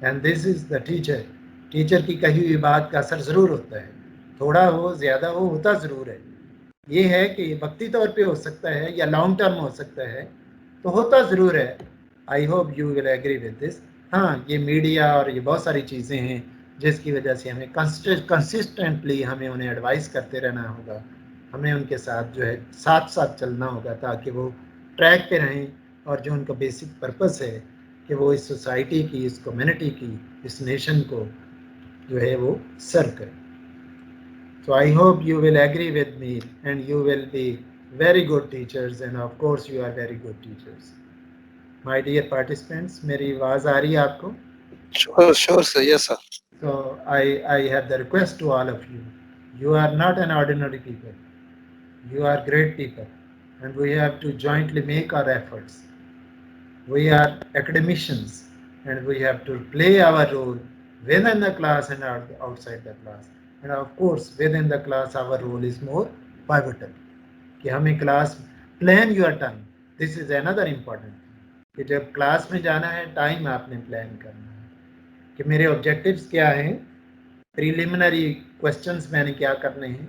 And this is the teacher. Teacher की कही हुई बात का असर ज़रूर होता है. थोड़ा हो ज़्यादा हो, होता ज़रूर है। ये है कि वक्ती तौर पे हो सकता है या लॉन्ग टर्म हो सकता है, तो होता ज़रूर है। I hope you will agree with this. हाँ, ये मीडिया और ये बहुत सारी चीज़ें हैं जिसकी वजह से हमें कंसिस्टेंटली हमें उन्हें एडवाइस करते रहना होगा, हमें उनके साथ जो है साथ साथ चलना होगा ताकि वो ट्रैक पे रहें और जो उनका बेसिक पर्पस है कि वो इस सोसाइटी की, इस कम्युनिटी की, इस नेशन को जो है वो सर्व करें। So I hope you will agree with me and you will be very good teachers, and of course you are very good teachers. My dear participants, मेरी आवाज़ आ रही है आपको? Sure, sir. Yes, sir. So I have the request to all of you. You are not an ordinary people. You are great people, and we have to jointly make our efforts. We are academicians, and we have to play our role within the class and outside the class. And of course, within the class, our role is more pivotal. कि हमें class plan your time, this is another important कि जब class में जाना है time आपने plan करना है कि मेरे ऑब्जेक्टिव्स क्या हैं, प्रिलिमिनरी क्वेश्चंस मैंने क्या करने हैं,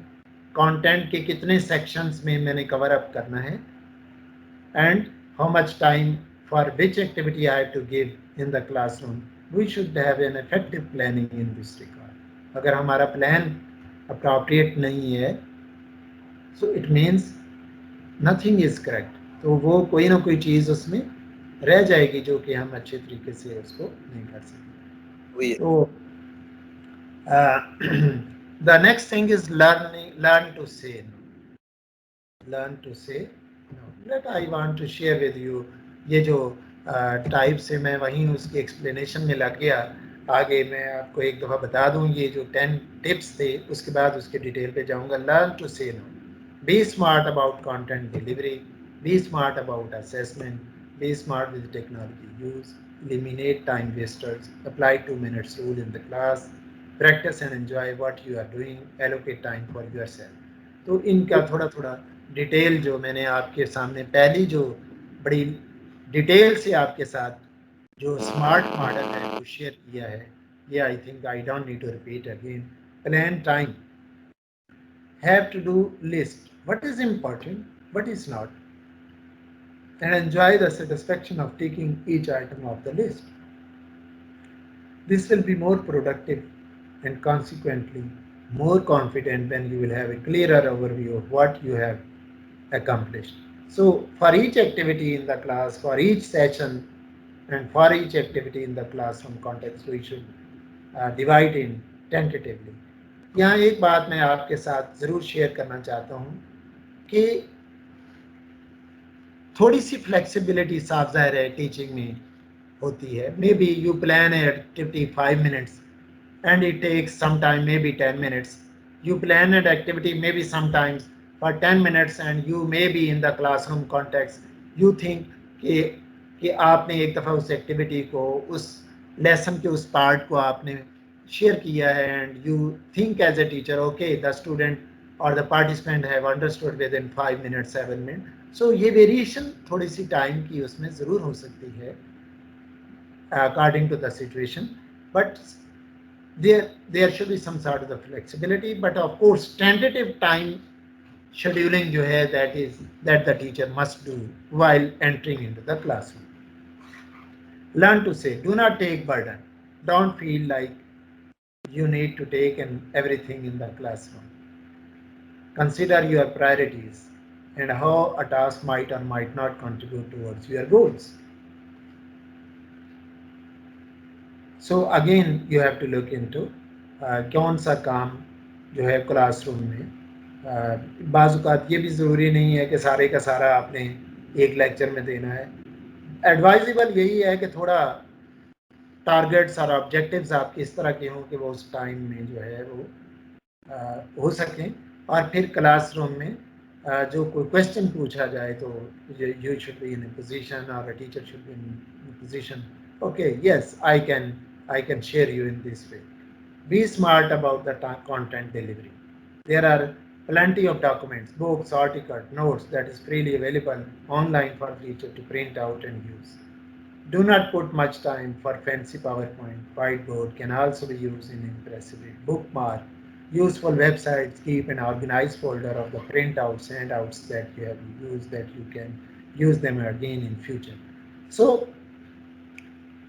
कंटेंट के कितने सेक्शंस में मैंने कवर अप करना है, and how much time for which activity I have to give in the classroom. We should have an effective planning in this regard. अगर हमारा प्लान अप्रोप्रिएट नहीं है, so it means nothing is correct. तो वो कोई ना कोई चीज़ उसमें रह जाएगी जो कि हम अच्छे तरीके से उसको नहीं कर सकते। Oui. तो the next thing is learn to say no. Learn to say no. That I want to share with you. ये जो टाइप से मैं वहीं उसकी एक्सप्लेनेशन में लग गया, आगे मैं आपको एक दफ़ा बता दूं ये जो 10 टिप्स थे उसके बाद उसके डिटेल पे जाऊंगा। Learn to say no, be smart about content delivery, be smart about assessment, be smart with technology use, eliminate time wasters, apply 2 minutes rule in the class, practice and enjoy what you are doing, allocate time for yourself. तो इनका थोड़ा थोड़ा detail जो मैंने आपके सामने पहली जो बड़ी डिटेल से आपके साथ जो स्मार्ट मॉडल है वो शेयर किया है, ये I think I don't need to repeat again. Plan time, have to do list what is important what is not, and enjoy the satisfaction of taking each item of the list. This will be more productive and consequently more confident when you will have a clearer overview of what you have accomplished. So for each activity in the class, for each session, and for each activity in the classroom context, we should divide in tentatively. यहाँ एक बात मैं आपके साथ ज़रूर share करना चाहता हूँ कि थोड़ी सी फ्लेक्सिबिलिटी साफ ज़ाहिर है टीचिंग में होती है। May be you plan A activity 5 minutes and it takes some time, maybe 10 minutes. You plan an activity maybe sometimes for 10 minutes and you may be in the classroom context. You think कि आपने एक दफ़ा उस activity को, उस lesson के उस part को आपने शेयर किया है and you think as a teacher okay the student और the participant have understood within 5 minutes 7 minutes. So ये वेरिएशन थोड़ी सी टाइम की उसमें ज़रूर हो सकती है according to the situation, but there should be some sort of the flexibility, but of course tentative time scheduling जो है that the teacher must do while entering into the classroom. Learn to say, do not take burden, don't feel like you need to take in everything in the classroom. Consider your priorities and how a task might or might not contribute towards your goals. So again you have to look into कौन सा काम जो है classroom में, बाज़ात ये भी ज़रूरी नहीं है कि सारे का सारा आपने एक लेक्चर में देना है। एडवाइजेबल यही है कि थोड़ा टारगेट्स और ऑब्जेक्टिव्स आपके इस तरह के हों कि वो उस टाइम में जो है वो हो सकें, और फिर क्लासरूम में जो कोई क्वेश्चन पूछा जाए तो you should be in a position और a teacher should be in position, okay, yes, I can share you in this way. Be smart about the content delivery. There are plenty of documents, books, articles, notes that is freely available online for teacher to print out and use. Do not put much time for fancy PowerPoint. Whiteboard can also be used in impressive way. Bookmark useful websites keep an organized folder of the printouts, handouts that you have used, that you can use them again in future. So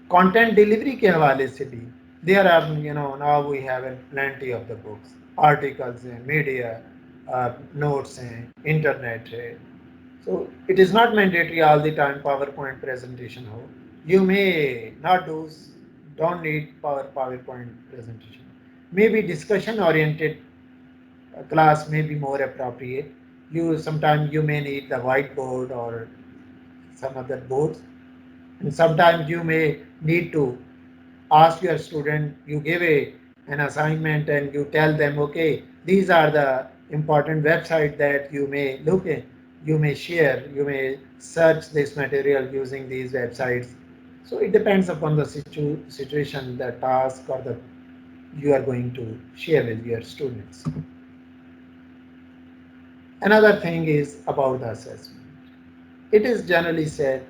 content delivery के हवाले से भी there are, now we have plenty of the books, articles हैं, media, notes हैं, internet है. So it is not mandatory all the time PowerPoint presentation ho. You may not do, don't need PowerPoint presentation. Maybe discussion oriented class may be more appropriate. You sometimes you may need the whiteboard or some other boards, and sometimes you may need to ask your student, you give an assignment and you tell them, okay, these are the important website that you may look at, you may share, you may search this material using these websites. So it depends upon the situation, the task, or the you are going to share with your students. Another thing is about the assessment. It is generally said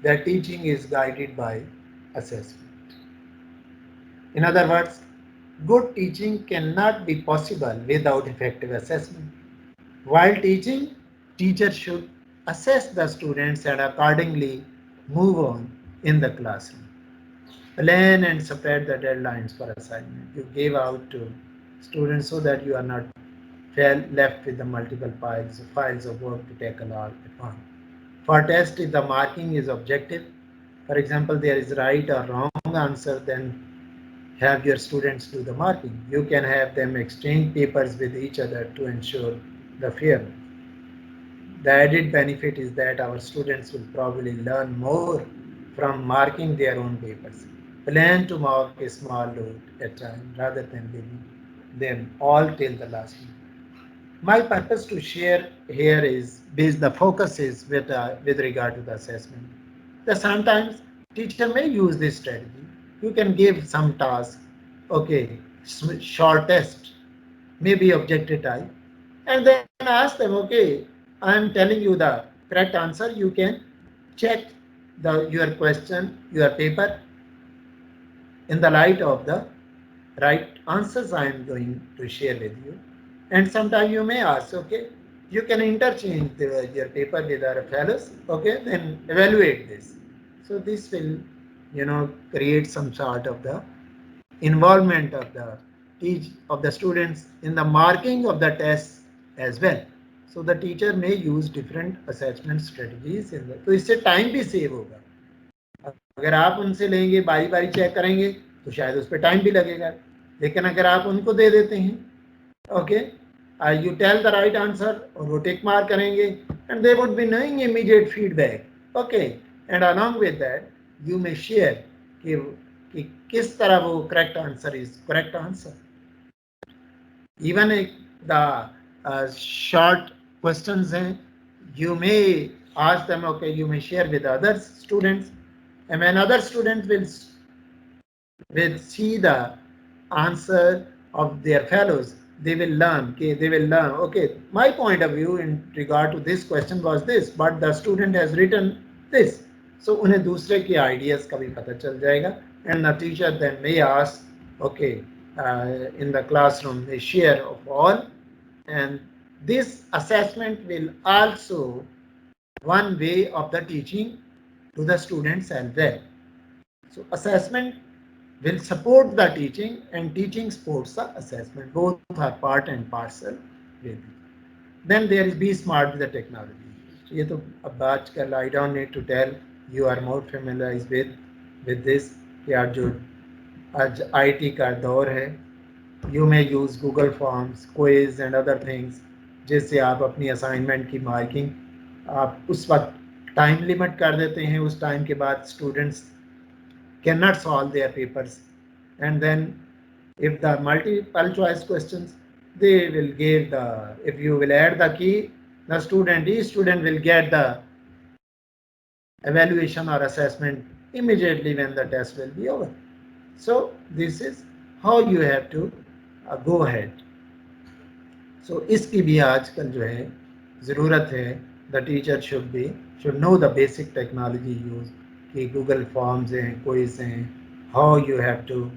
that teaching is guided by assessment. In other words, good teaching cannot be possible without effective assessment. While teaching, teachers should assess the students and accordingly move on in the classroom. Plan and spread the deadlines for assignment. You give out to students so that you are not left with the multiple files of work to tackle all at once. For test, if the marking is objective, for example, there is right or wrong answer, then have your students do the marking. You can have them exchange papers with each other to ensure the fairness. The added benefit is that our students will probably learn more from marking their own papers. Plan to mark a small load at a time rather than leaving them all till the last minute. My purpose to share here is based the focus is with regard to the assessment. The sometimes teacher may use this strategy. You can give some task, okay, short test, maybe objective type, and then ask them, okay, I am telling you the correct answer. You can check your question, your paper in the light of the right answers I am going to share with you. And sometimes you may ask, okay, you can interchange your paper with our fellows, okay, then evaluate this. So this will, create some sort of the involvement of the students in the marking of the tests as well. So the teacher may use different assessment strategies in the, तो इससे time भी save होगा. अगर आप उनसे लेंगे बारी बारी चेक करेंगे तो शायद उस पर टाइम भी लगेगा, लेकिन अगर आप उनको दे देते हैं, okay, you tell the right answer और वो टिक मार्क करेंगे and they would be knowing immediate feedback, okay, and along with that you may share कि किस तरह वो correct answer is correct answer. Even the short questions हैं, you may ask them, okay, you may share with other students, and when other students will see the answer of their fellows, they will learn, okay, my point of view in regard to this question was this, but the student has written this. So उन्हें दूसरे के ideas का भी पता चल जाएगा, and the teacher then may ask, okay, in the classroom they share of all, and this assessment will also one way of the teaching to the students as well. So assessment will support the teaching and teaching supports the assessment. Both are part and parcel with it. Then there is be smart with the technology. ये तो अब आजकल I don't need to tell, you are more familiarized with this कि आज जो आज IT का दौर है, you may use Google Forms, quiz and other things, जिससे आप अपनी असाइनमेंट की मार्किंग आप उस वक्त टाइम लिमिट कर देते हैं, उस टाइम के बाद students cannot solve their papers, and then if the multiple choice questions, they will give the, if you will add the key, the each student will get the evaluation or assessment immediately when the test will be over. So this is how you have to go ahead. So इसकी भी आजकल जो है ज़रूरत है. The teacher should know the basic technology use कि Google Forms हैं, quiz हैं, how you have to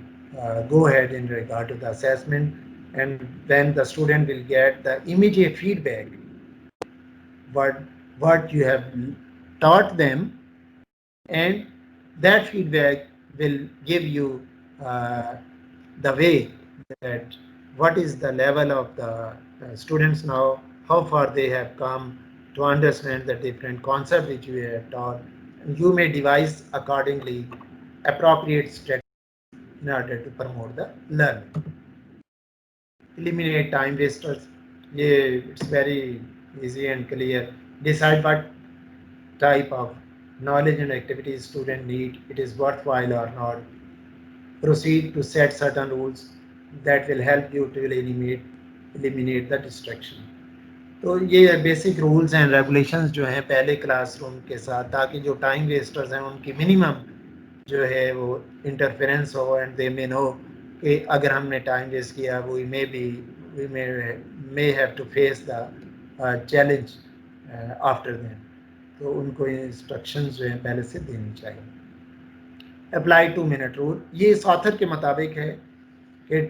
go ahead in regard to the assessment, and then the student will get the immediate feedback what what you have taught them, and that feedback will give you uh, the way that what is the level of the students now, how far they have come to understand the different concepts which you have taught. And you may devise accordingly appropriate strategy in order to promote the learning. Eliminate time wasters. Yeah, it's very easy and clear. Decide what type of knowledge and activities student need, it is worthwhile or not. Proceed to set certain rules that will help you to eliminate the distraction. तो ये basic rules and regulations जो हैं पहले classroom के साथ, ताकि जो time wasters हैं उनकी मिनिमम जो है वो इंटरफेरेंस हो, एंड दे मे नो कि अगर हमने टाइम वेस्ट किया we may have to face the challenge after that. तो उनको इंस्ट्रक्शंस जो हैं पहले से देनी चाहिए। अप्लाई 2 मिनट रूल, ये इस ऑथर के मुताबिक है कि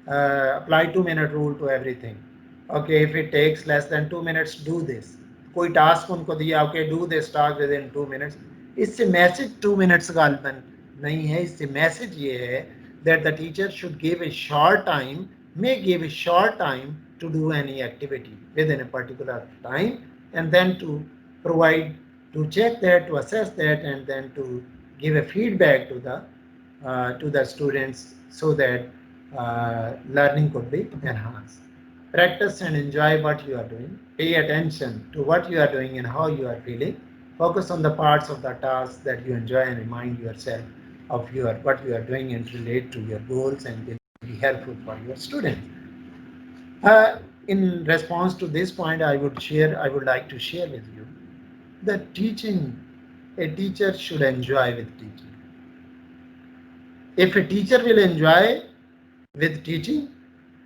apply 2 minute rule to everything. Okay, if it takes less than 2 minutes do this. कोई टास्क उनको दिया, okay do this task within 2 minutes. इससे मैसेज 2 मिनट्स गालिबन नहीं है, इससे मैसेज ये है that the teacher should give a short time, may give a short time to do any activity within a particular time, and then to provide, to check that, to assess that, and then to give a feedback to the students so that learning could be enhanced. Practice and enjoy what you are doing. Pay attention to what you are doing and how you are feeling. Focus on the parts of the task that you enjoy and remind yourself of what you are doing and relate to your goals and will be helpful for your students. In response to this point, I would like to share with you that teaching, a teacher should enjoy with teaching. If a teacher will enjoy with teaching,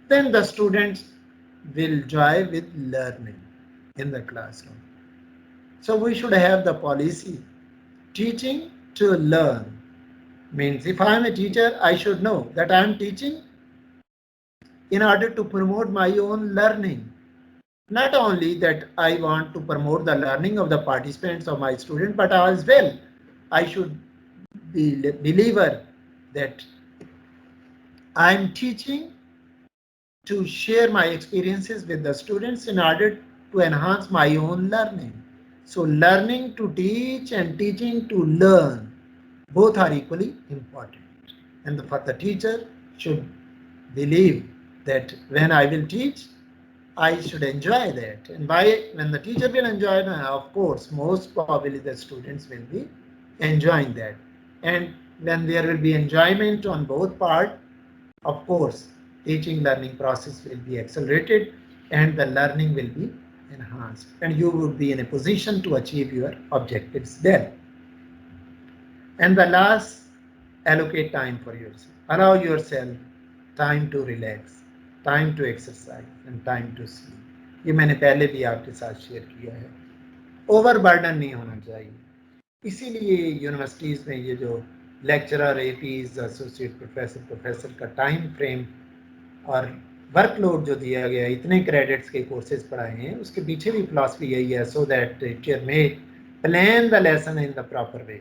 then the students will enjoy with learning in the classroom. So we should have the policy, teaching to learn. Means if I am a teacher, I should know that I am teaching in order to promote my own learning. Not only that I want to promote the learning of the participants of my student, but as well I should be a believer that I am teaching to share my experiences with the students in order to enhance my own learning. So learning to teach and teaching to learn, both are equally important. And the teacher should believe that when I will teach, I should enjoy that. And when the teacher will enjoy it, of course, most probably the students will be enjoying that. And when there will be enjoyment on both parts, of course, teaching learning process will be accelerated and the learning will be enhanced. And you would be in a position to achieve your objectives then. And the last, allocate time for yourself. Allow yourself time to relax, time to exercise, and time to sleep. ये मैंने पहले भी आपके साथ share किया है। Overburden नहीं होना चाहिए, इसीलिए यूनिवर्सिटीज़ में ये जो लेक्चरर, एपीज, एसोसिएट प्रोफेसर का टाइम फ्रेम और वर्कलोड जो दिया गया, इतने क्रेडिट्स के कोर्सेज पढ़ाए हैं, उसके पीछे भी फिलॉसफी यही है, so that teacher may plan the lesson in the proper way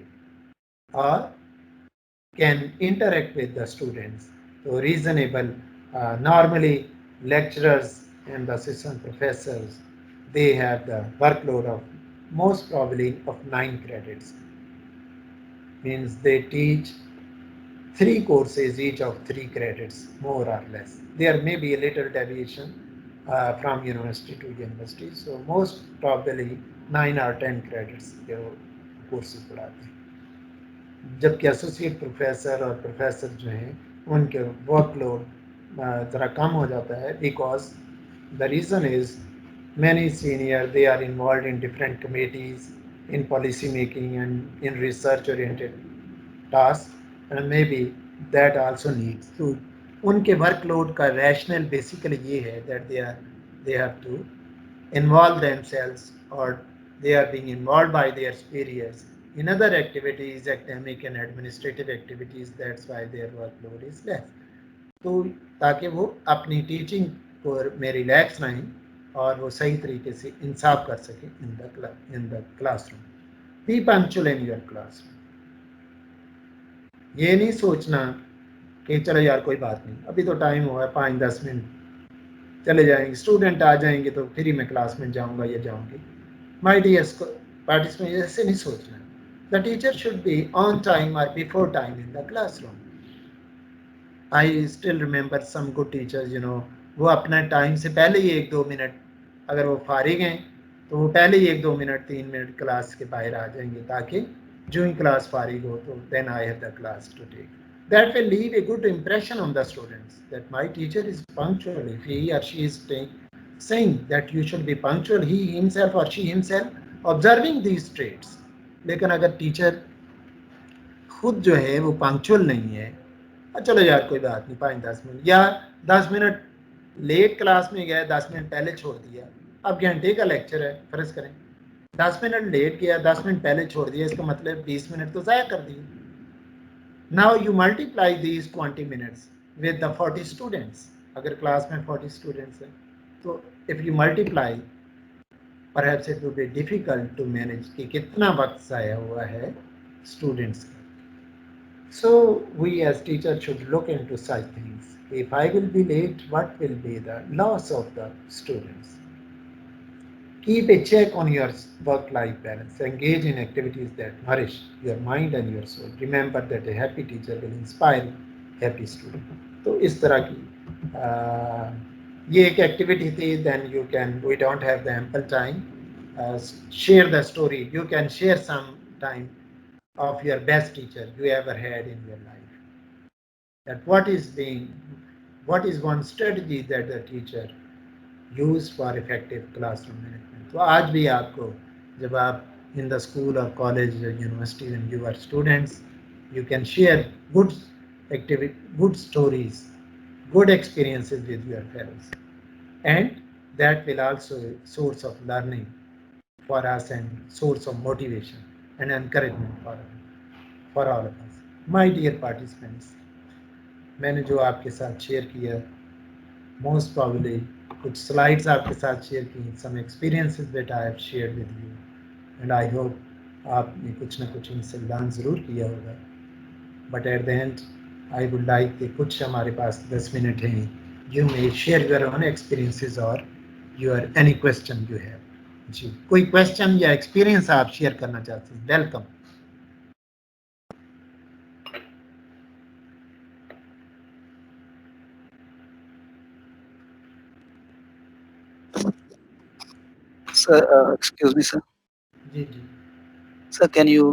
और can interact with the students. So reasonable, normally lecturers and the assistant professors, they have the workload of most probably of 9 credits. Means they teach 3 courses, each of 3 credits, more or less. There may be a little deviation from university to university. So most probably 9 or 10 credits courses पढ़ाते हैं, जबकि associate professor और professor जो हैं उनके workload ज़रा कम हो जाता है, because the reason is many senior they are involve in different committees, in policy making and in research oriented task, and maybe that also needs to, उनके workload का रैशनल बेसिकली ये है that they have to involve themselves, or they are being involved by their superiors in other activities, academic and administrative activities. That's why their workload is less. तो ताकि वो अपनी teaching को में relax रहें और वो सही तरीके से इंसाफ कर सकें इन the classroom. B punctual in your classroom. ये नहीं सोचना कि चलो यार कोई बात नहीं, अभी तो टाइम हुआ है, 5-10 मिनट चले जाएंगे, स्टूडेंट आ जाएंगे तो फिर ही मैं क्लास में जाऊंगा या जाऊंगी। माय डियर पार्टिसिपेंट, ऐसे नहीं सोचना। The teacher should be on time और before time in the classroom. I still remember some good teachers, वो अपना टाइम से पहले ही 1-2 मिनट, अगर वो फारिग हैं तो वो पहले ही 1-2 मिनट 3 मिनट क्लास के बाहर आ जाएंगे, ताकि जो ही क्लास फारिग हो तो then I have the class to take. That will leave a good impression on the students that my teacher is punctual. If he or she is saying that you should be punctual, he himself or she himself observing these traits. लेकिन अगर teacher खुद जो है वो punctual नहीं है, चलो यार कोई बात नहीं, 5-10 मिनट या 10 मिनट लेट क्लास में गया, 10 मिनट पहले छोड़ दिया। अब घंटे का लेक्चर है, फर्ज करें 10 मिनट लेट गया, 10 मिनट पहले छोड़ दिया, इसका मतलब 20 मिनट तो ज़ाया कर दिए। Now you multiply these 20 minutes with the 40 students. अगर क्लास में 40 स्टूडेंट्स हैं तो if you multiply, perhaps it will be difficult to manage कि कितना वक्त ज़ाया हुआ है स्टूडेंट्स का। So we as teachers should look into such things. If I will be late, what will be the loss of the students? Keep a check on your work-life balance. Engage in activities that nourish your mind and your soul. Remember that a happy teacher will inspire happy student. तो इस तरह की ये एक activity थी. Then you can. We don't have the ample time. Share the story. You can share some time of your best teacher you ever had in your life. That what is one strategy that the teacher used for effective classroom management. तो आज भी आपको, जब आप in the school or college or university when you are students, you can share good activity, good stories, good experiences with your fellows, and that will also source of learning for us and source of motivation and encouragement for all of us. My dear participants, मैंने जो आपके साथ share किया, most probably कुछ slides आपके साथ share की, some experiences that I have shared with you, and I hope आपने कुछ ना कुछ इनसे लर्न ज़रूर किया होगा। But at the end I would like कि कुछ हमारे पास 10 मिनट हैं, you may share your own experiences और your any question you have. जी, कोई क्वेश्चन या एक्सपीरियंस आप शेयर करना चाहते हैं, welcome. Sir, excuse me, sir. जी जी Sir, can you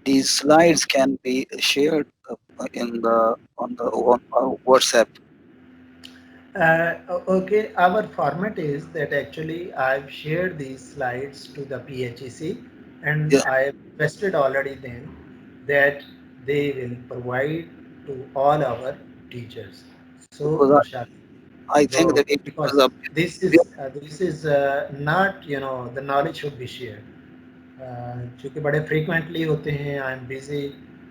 these slides can be shared in the on WhatsApp? Okay, our format is that actually I've shared these slides to the PHEC, and Yeah. I have requested already then that they will provide to all our teachers. So Because inshallah, I think so that it because was a this is not, the knowledge should be shared. चूँकि बड़े frequently होते हैं, I am busy,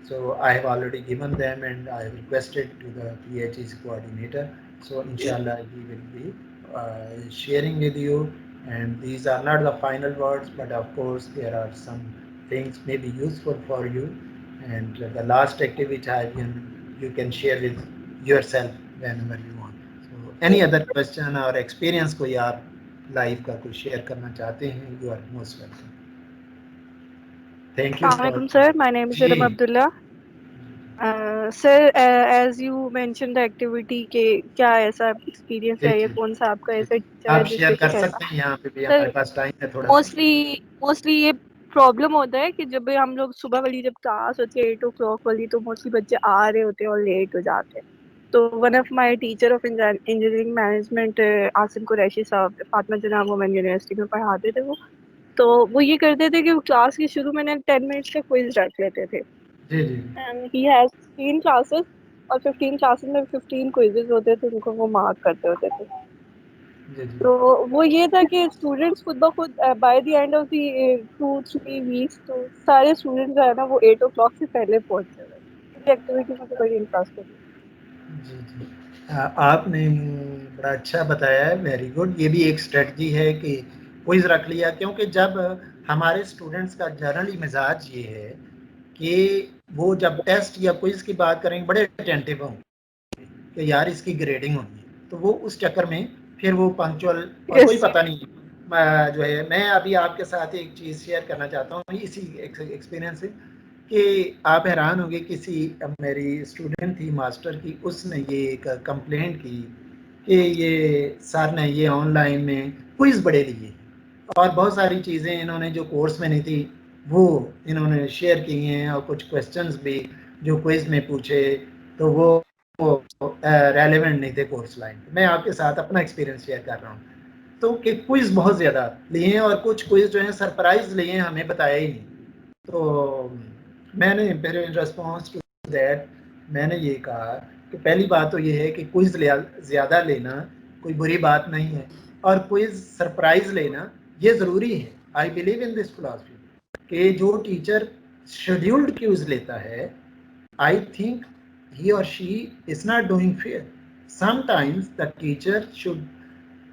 so I have already given them and I have requested to the PHE's coordinator. So yeah. inshallah he will be sharing with you, and these are not the final words, but of course there are some things may be useful for you, and the last activity you can share with yourself whenever you want. So any other question or experience कोई आप life का कोई share करना चाहते हैं, you are most welcome. Thank you for. Assalamualaikum, sir. My name is Iram ji Abdullah. Sir, as you mentioned the activity के क्या ऐसा experience जी है या जी कौन सा आपका जी, ऐसा टीचर है आप शेयर जिससे कर कुछ ऐसा? सकते हैं, यहाँ पे भी सर, हमारे पास टाइम है थोड़ा सा। मोस्टली ये प्रॉब्लम होता है कि जब भी हम लोग सुबह वाली जब क्लास होती है 8 o'clock वाली, तो मोस्टली बच्चे आ रहे होते हैं और लेट हो जाते हैं। तो one of my teacher of engineering management Asim Qureshi साहब फातिमा जना वुमेन यूनिवर्सिटी में पढ़ाते थे वो। तो वो ये करते थे कि वो क्लास के शुरू में 10 मिनट्स का क्विज रख लेते थे, जी जी एंड ही हैज 15 क्लासेस और 15 क्लासेस में 15 क्विजेस होते थे, उनको वो मार्क करते होते थे। जी जी तो वो ये था कि स्टूडेंट्स खुद ब खुद by the end of the 2-3 weeks तो सारे स्टूडेंट्स जो है ना वो 8 o'clock से पहले पहुंच जाए। ये एक्टिविटी मुझे बड़ी इंटरेस्ट लगी। जी जी आपने बड़ा अच्छा बताया है, वेरी गुड। ये भी एक स्ट्रेटजी है कि क्विज रख लिया, क्योंकि जब हमारे स्टूडेंट्स का जनरली मिजाज ये है कि वो जब टेस्ट या क्विज की बात करेंगे बड़े अटेंटिव होंगे कि यार इसकी ग्रेडिंग होनी है, तो वो उस चक्कर में फिर वो पंक्चुअल और कोई यस पता नहीं जो है। मैं अभी आपके साथ एक चीज़ शेयर करना चाहता हूँ इसी एक्सपीरियंस से कि आप हैरान होंगे। किसी मेरी स्टूडेंट थी मास्टर की, उसने ये एक कंप्लेंट की कि ये सर ने ये ऑनलाइन में क्विज बड़े लिए और बहुत सारी चीज़ें इन्होंने जो कोर्स में नहीं थी वो इन्होंने शेयर की हैं, और कुछ क्वेश्चंस भी जो क्विज में पूछे तो वो रेलेवेंट नहीं थे कोर्स लाइन। मैं आपके साथ अपना एक्सपीरियंस शेयर कर रहा हूँ। तो कि क्विज बहुत ज़्यादा लिए हैं और कुछ क्विज जो हैं सरप्राइज लिए हैं, हमें बताया ही नहीं। तो मैंने फिर इन रिस्पॉन्स टू दैट मैंने ये कहा कि पहली बात तो ये है कि क्विज ज़्यादा लेना कोई बुरी बात नहीं है, और क्विज सरप्राइज लेना ये ज़रूरी है। आई बिलीव इन दिस फिलॉसफी कि जो टीचर शेड्यूल्ड क्विज लेता है, I think he or she is not doing fair. Sometimes the teacher should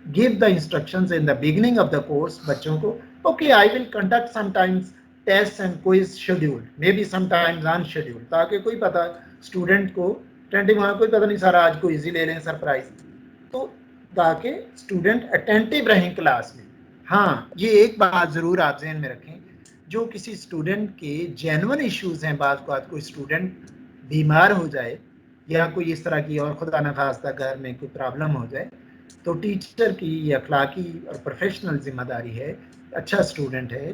give the instructions in the beginning of the course बच्चों को, okay I will conduct sometimes tests and quiz scheduled, maybe sometimes unscheduled, ताकि कोई पता student को attentive वहाँ कोई पता नहीं सारा आज को इजी ले लें सरप्राइज, तो ताकि स्टूडेंट अटेंटिव रहें क्लास में। हाँ, ये एक बात ज़रूर आप जहन में रखें, जो किसी स्टूडेंट के जेन्युइन इश्यूज हैं, बात कोई स्टूडेंट बीमार हो जाए या कोई इस तरह की और खुदा न खास्ता घर में कोई प्रॉब्लम हो जाए, तो टीचर की ये अखलाकी और प्रोफेशनल जिम्मेदारी है, अच्छा स्टूडेंट है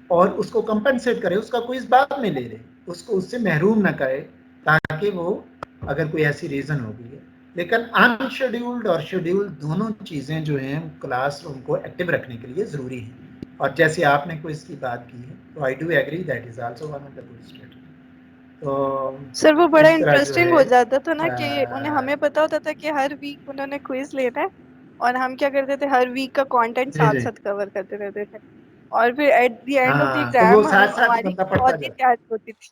और उसको कंपनसेट करे, उसका कोई इस बात में ले ले, उसको उससे महरूम ना करे, ताकि वो अगर कोई ऐसी रीज़न होगी है। लेकिन अनशेड्यूल्ड और शेड्यूल्ड दोनों चीज़ें जो हैं क्लासरूम को एक्टिव रखने के लिए ज़रूरी हैं। और जैसे आपने क्विज की बात की है, तो I do agree that is also one of the good strategy. तो सर वो बड़ा इस तरह जो इंटरेस्टिंग है हो जाता था ना कि उन्हें हमें पता होता था कि हर वीक उन्होंने क्विज लेना है और हम क्या करते थे हर वीक का कंटेंट जी साथ जी साथ कवर करते रहते थे और फिर eight the end of the हाँ, तो वो एग्जाम साथ साथ हमारी बंदा पढ़ता बहुत ही जाता। तैयारी होती थी,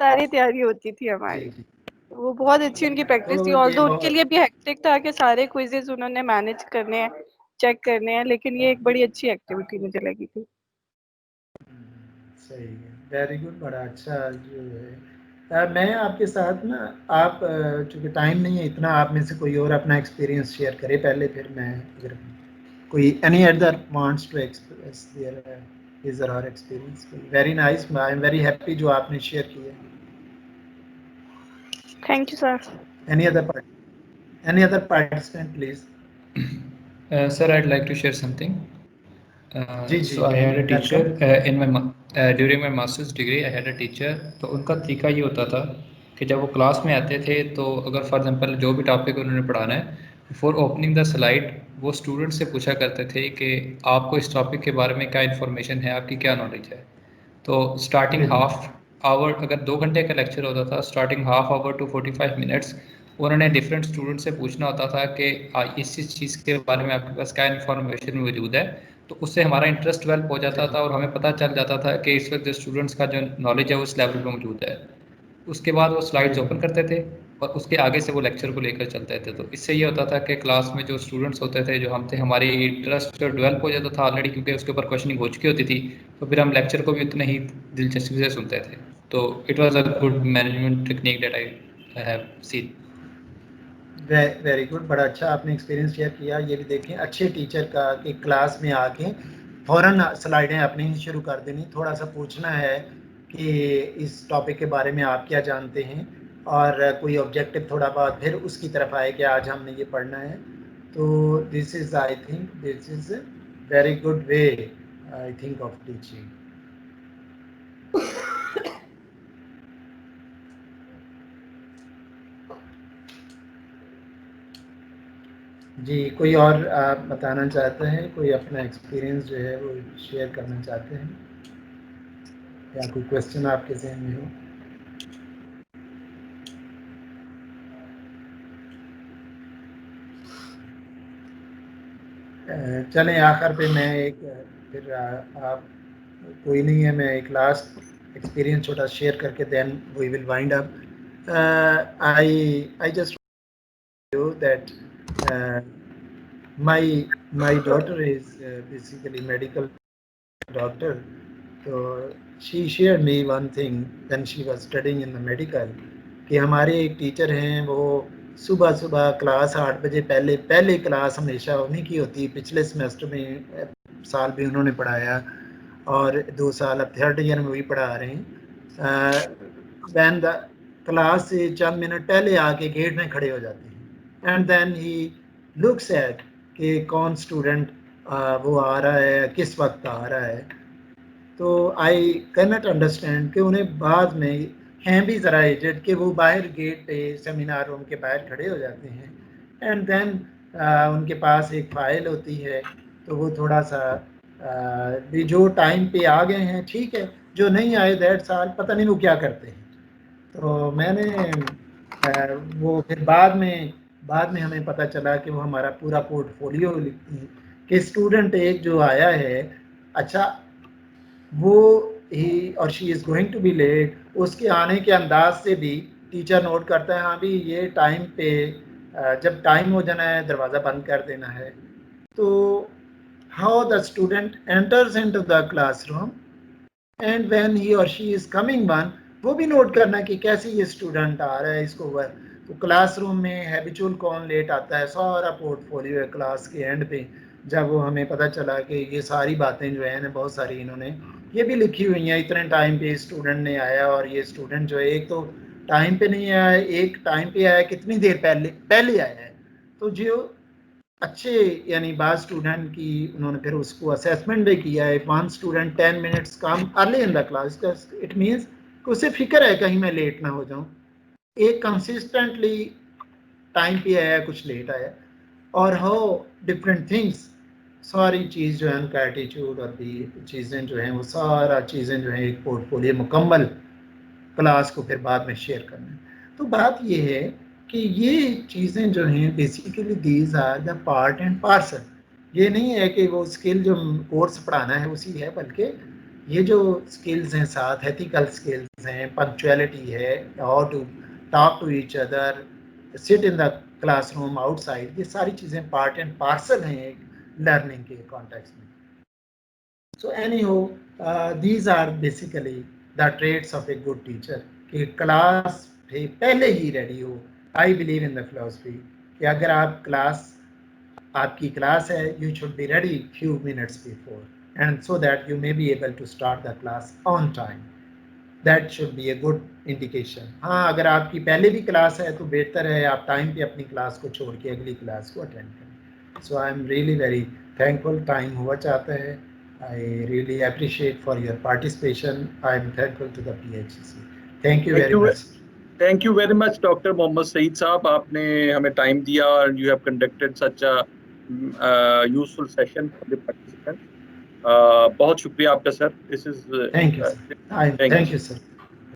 सारी तैयारी होती थी जी हमारी। जी। वो बहुत अच्छी उनकी प्रैक्टिस थी, तो ये ऑल्दो उनके बहुत लिए भी हेक्टिक था कि सारे क्विजेज उन्होंने मैनेज करने हैं, चेक करने हैं, लेकिन ये एक बड़ी अच्छी एक्टिविटी मुझे लगी थी। सही है, वेरी गुड, बड़ा अच्छा जो है। मैं आपके साथ ना, आप चूँकि टाइम नहीं है इतना, आप में से कोई और अपना एक्सपीरियंस शेयर करे पहले, फिर मैं अगर कोई any other wants to express their his और her experience. Very nice, I am very happy जो आपने शेयर किया। Thank you sir. Any other participant please. Sir, I'd like to share something. जी जी, So I had a teacher welcome. in during my master's degree. I had a teacher. तो उनका तरीका ये होता था कि जब वो क्लास में आते थे, तो अगर फॉर एग्जांपल जो भी टॉपिक उन्होंने पढ़ाना है, बिफोर ओपनिंग द स्लाइड वो स्टूडेंट से पूछा करते थे कि आपको इस टॉपिक के बारे में क्या इन्फॉर्मेशन है, आपकी क्या नॉलेज है। तो स्टार्टिंग जी जी हाफ आवर, अगर 2 घंटे का लेक्चर होता था, starting half hour to 45 minutes उन्होंने डिफरेंट स्टूडेंट से पूछना होता था कि इस चीज़ के बारे में आपके पास क्या इन्फॉर्मेशन मौजूद है। तो उससे हमारा इंटरेस्ट डेवलप हो जाता जी था और हमें पता चल जाता था कि इस वक्त स्टूडेंट्स का जो नॉलेज है वो इस लेवल पे मौजूद है। उसके बाद वो स्लाइड्स जी ओपन करते थे और उसके आगे से वो लेक्चर को लेकर चलते थे। तो इससे ये होता था कि क्लास में जो स्टूडेंट्स होते थे, जो हम थे, हमारी इंटरेस्ट डेवलप हो जाता था ऑलरेडी, क्योंकि उसके ऊपर क्वेश्चनिंग हो चुकी होती थी। तो फिर हम लेक्चर को भी उतने ही दिलचस्पी से सुनते थे। तो it was a good management technique that I have seen. Very good, बड़ा अच्छा आपने एक्सपीरियंस शेयर किया। ये भी देखें अच्छे टीचर का कि क्लास में आके फ़ौरन स्लाइडें अपनी ही शुरू कर देनी, थोड़ा सा पूछना है कि इस टॉपिक के बारे में आप क्या जानते हैं, और कोई ऑब्जेक्टिव थोड़ा बहुत फिर उसकी तरफ आए कि आज हमने ये पढ़ना है। तो this is, I think this is very good way, I think, of teaching. जी, कोई और आप बताना चाहते हैं, कोई अपना एक्सपीरियंस जो है वो शेयर करना चाहते हैं, या कोई क्वेश्चन आपके जहन में हो? चलें, आखिर पे मैं एक फिर आप कोई नहीं है, मैं एक लास्ट एक्सपीरियंस छोटा शेयर करके then we will wind up. I just you that my daughter is basically medical doctor. So she shared me one thing when she was studying in the medical कि हमारे एक teacher हैं, वो सुबह सुबह class 8 बजे पहले क्लास हमेशा उन्हीं की होती है। पिछले सेमेस्टर में साल भी उन्होंने पढ़ाया और 2 साल अब थर्ड ईयर में भी पढ़ा रहे हैं। वैन द क्लास से चंद मिनट पहले आके गेट में खड़े हो जाते हैं and then he looks at कि कौन स्टूडेंट वो आ रहा है, किस वक्त आ रहा है। तो आई कैन नॉट अंडरस्टैंड कि उन्हें बाद में हैं भी ज़रा एजेड कि वो बाहर गेट पे सेमिनार रूम के बाहर खड़े हो जाते हैं एंड देन उनके पास एक फ़ाइल होती है, तो वो थोड़ा सा भी जो टाइम पे आ गए हैं ठीक है, जो नहीं आए दैट साल पता नहीं वो क्या करते हैं। तो मैंने वो फिर बाद में हमें पता चला कि वो हमारा पूरा पोर्टफोलियो लिखती हैं कि स्टूडेंट एक जो आया है, अच्छा वो ही और she is going to be late, उसके आने के अंदाज से भी टीचर नोट करता है, हाँ भी ये टाइम पे जब टाइम हो जाना है दरवाज़ा बंद कर देना है। तो how the student enters into the classroom and when he और शी इज़ कमिंग वन, वो भी नोट करना कि कैसे ये स्टूडेंट आ रहा है, इसको वर्क। तो क्लासरूम में हैबिचुअल कौन लेट आता है, सारा पोर्टफोलियो है क्लास के एंड पे। जब वो हमें पता चला कि ये सारी बातें जो है ना, बहुत सारी इन्होंने ये भी लिखी हुई हैं, इतने टाइम पे स्टूडेंट ने आया और ये स्टूडेंट जो है एक तो टाइम पे नहीं आया, एक टाइम पे आया कितनी देर पहले आया है। तो जो अच्छे यानी बाद स्टूडेंट की उन्होंने फिर उसको असेसमेंट भी किया है। One student 10 minutes come early in the class, it means कि उसे फिक्र है कहीं मैं लेट ना हो जाऊं। एक कंसिस्टेंटली टाइम पे आया, कुछ लेट आया, और हाउ डिफरेंट थिंग्स, सारी चीज़ जो है उनका एटीट्यूड और भी चीज़ें जो हैं वो सारा चीज़ें जो हैं एक पोर्टफोलियो मुकम्मल क्लास को फिर बाद में शेयर करना है। तो बात ये है कि ये चीज़ें जो हैं basically these are the part and parcel. ये नहीं है कि वो स्किल जो कोर्स पढ़ाना है उसी है, बल्कि ये जो स्किल्स हैं साथ एथिकल स्किल्स हैं, पंक्चुअलिटी है, how to talk to each other, sit in the classroom outside, ये सारी चीज़ें पार्ट एंड पार्सल हैं एक लर्निंग के कॉन्टेक्स्ट में। So anyhow, these are basically the traits of a good teacher कि क्लास पहले ही रेडी हो। I believe in the philosophy कि अगर आप आपकी क्लास है, you should be ready few minutes before and so that you may be able to start the class on time. That should be a good indication. हाँ, अगर आपकी पहले भी क्लास है तो बेहतर है आप टाइम पे अपनी क्लास को छोड़ के अगली क्लास को अटेंड करें। So I am really very thankful. Time हुआ चाहता है। I really appreciate for your participation. I am thankful to the PHC. Thank you very much. Thank you very much, Dr. Mohammad Saeed साहब, आपने हमें time दिया और you have conducted such a useful session for the participants. बहुत शुक्रिया आपका sir. This is thank you, sir. Thank you, sir.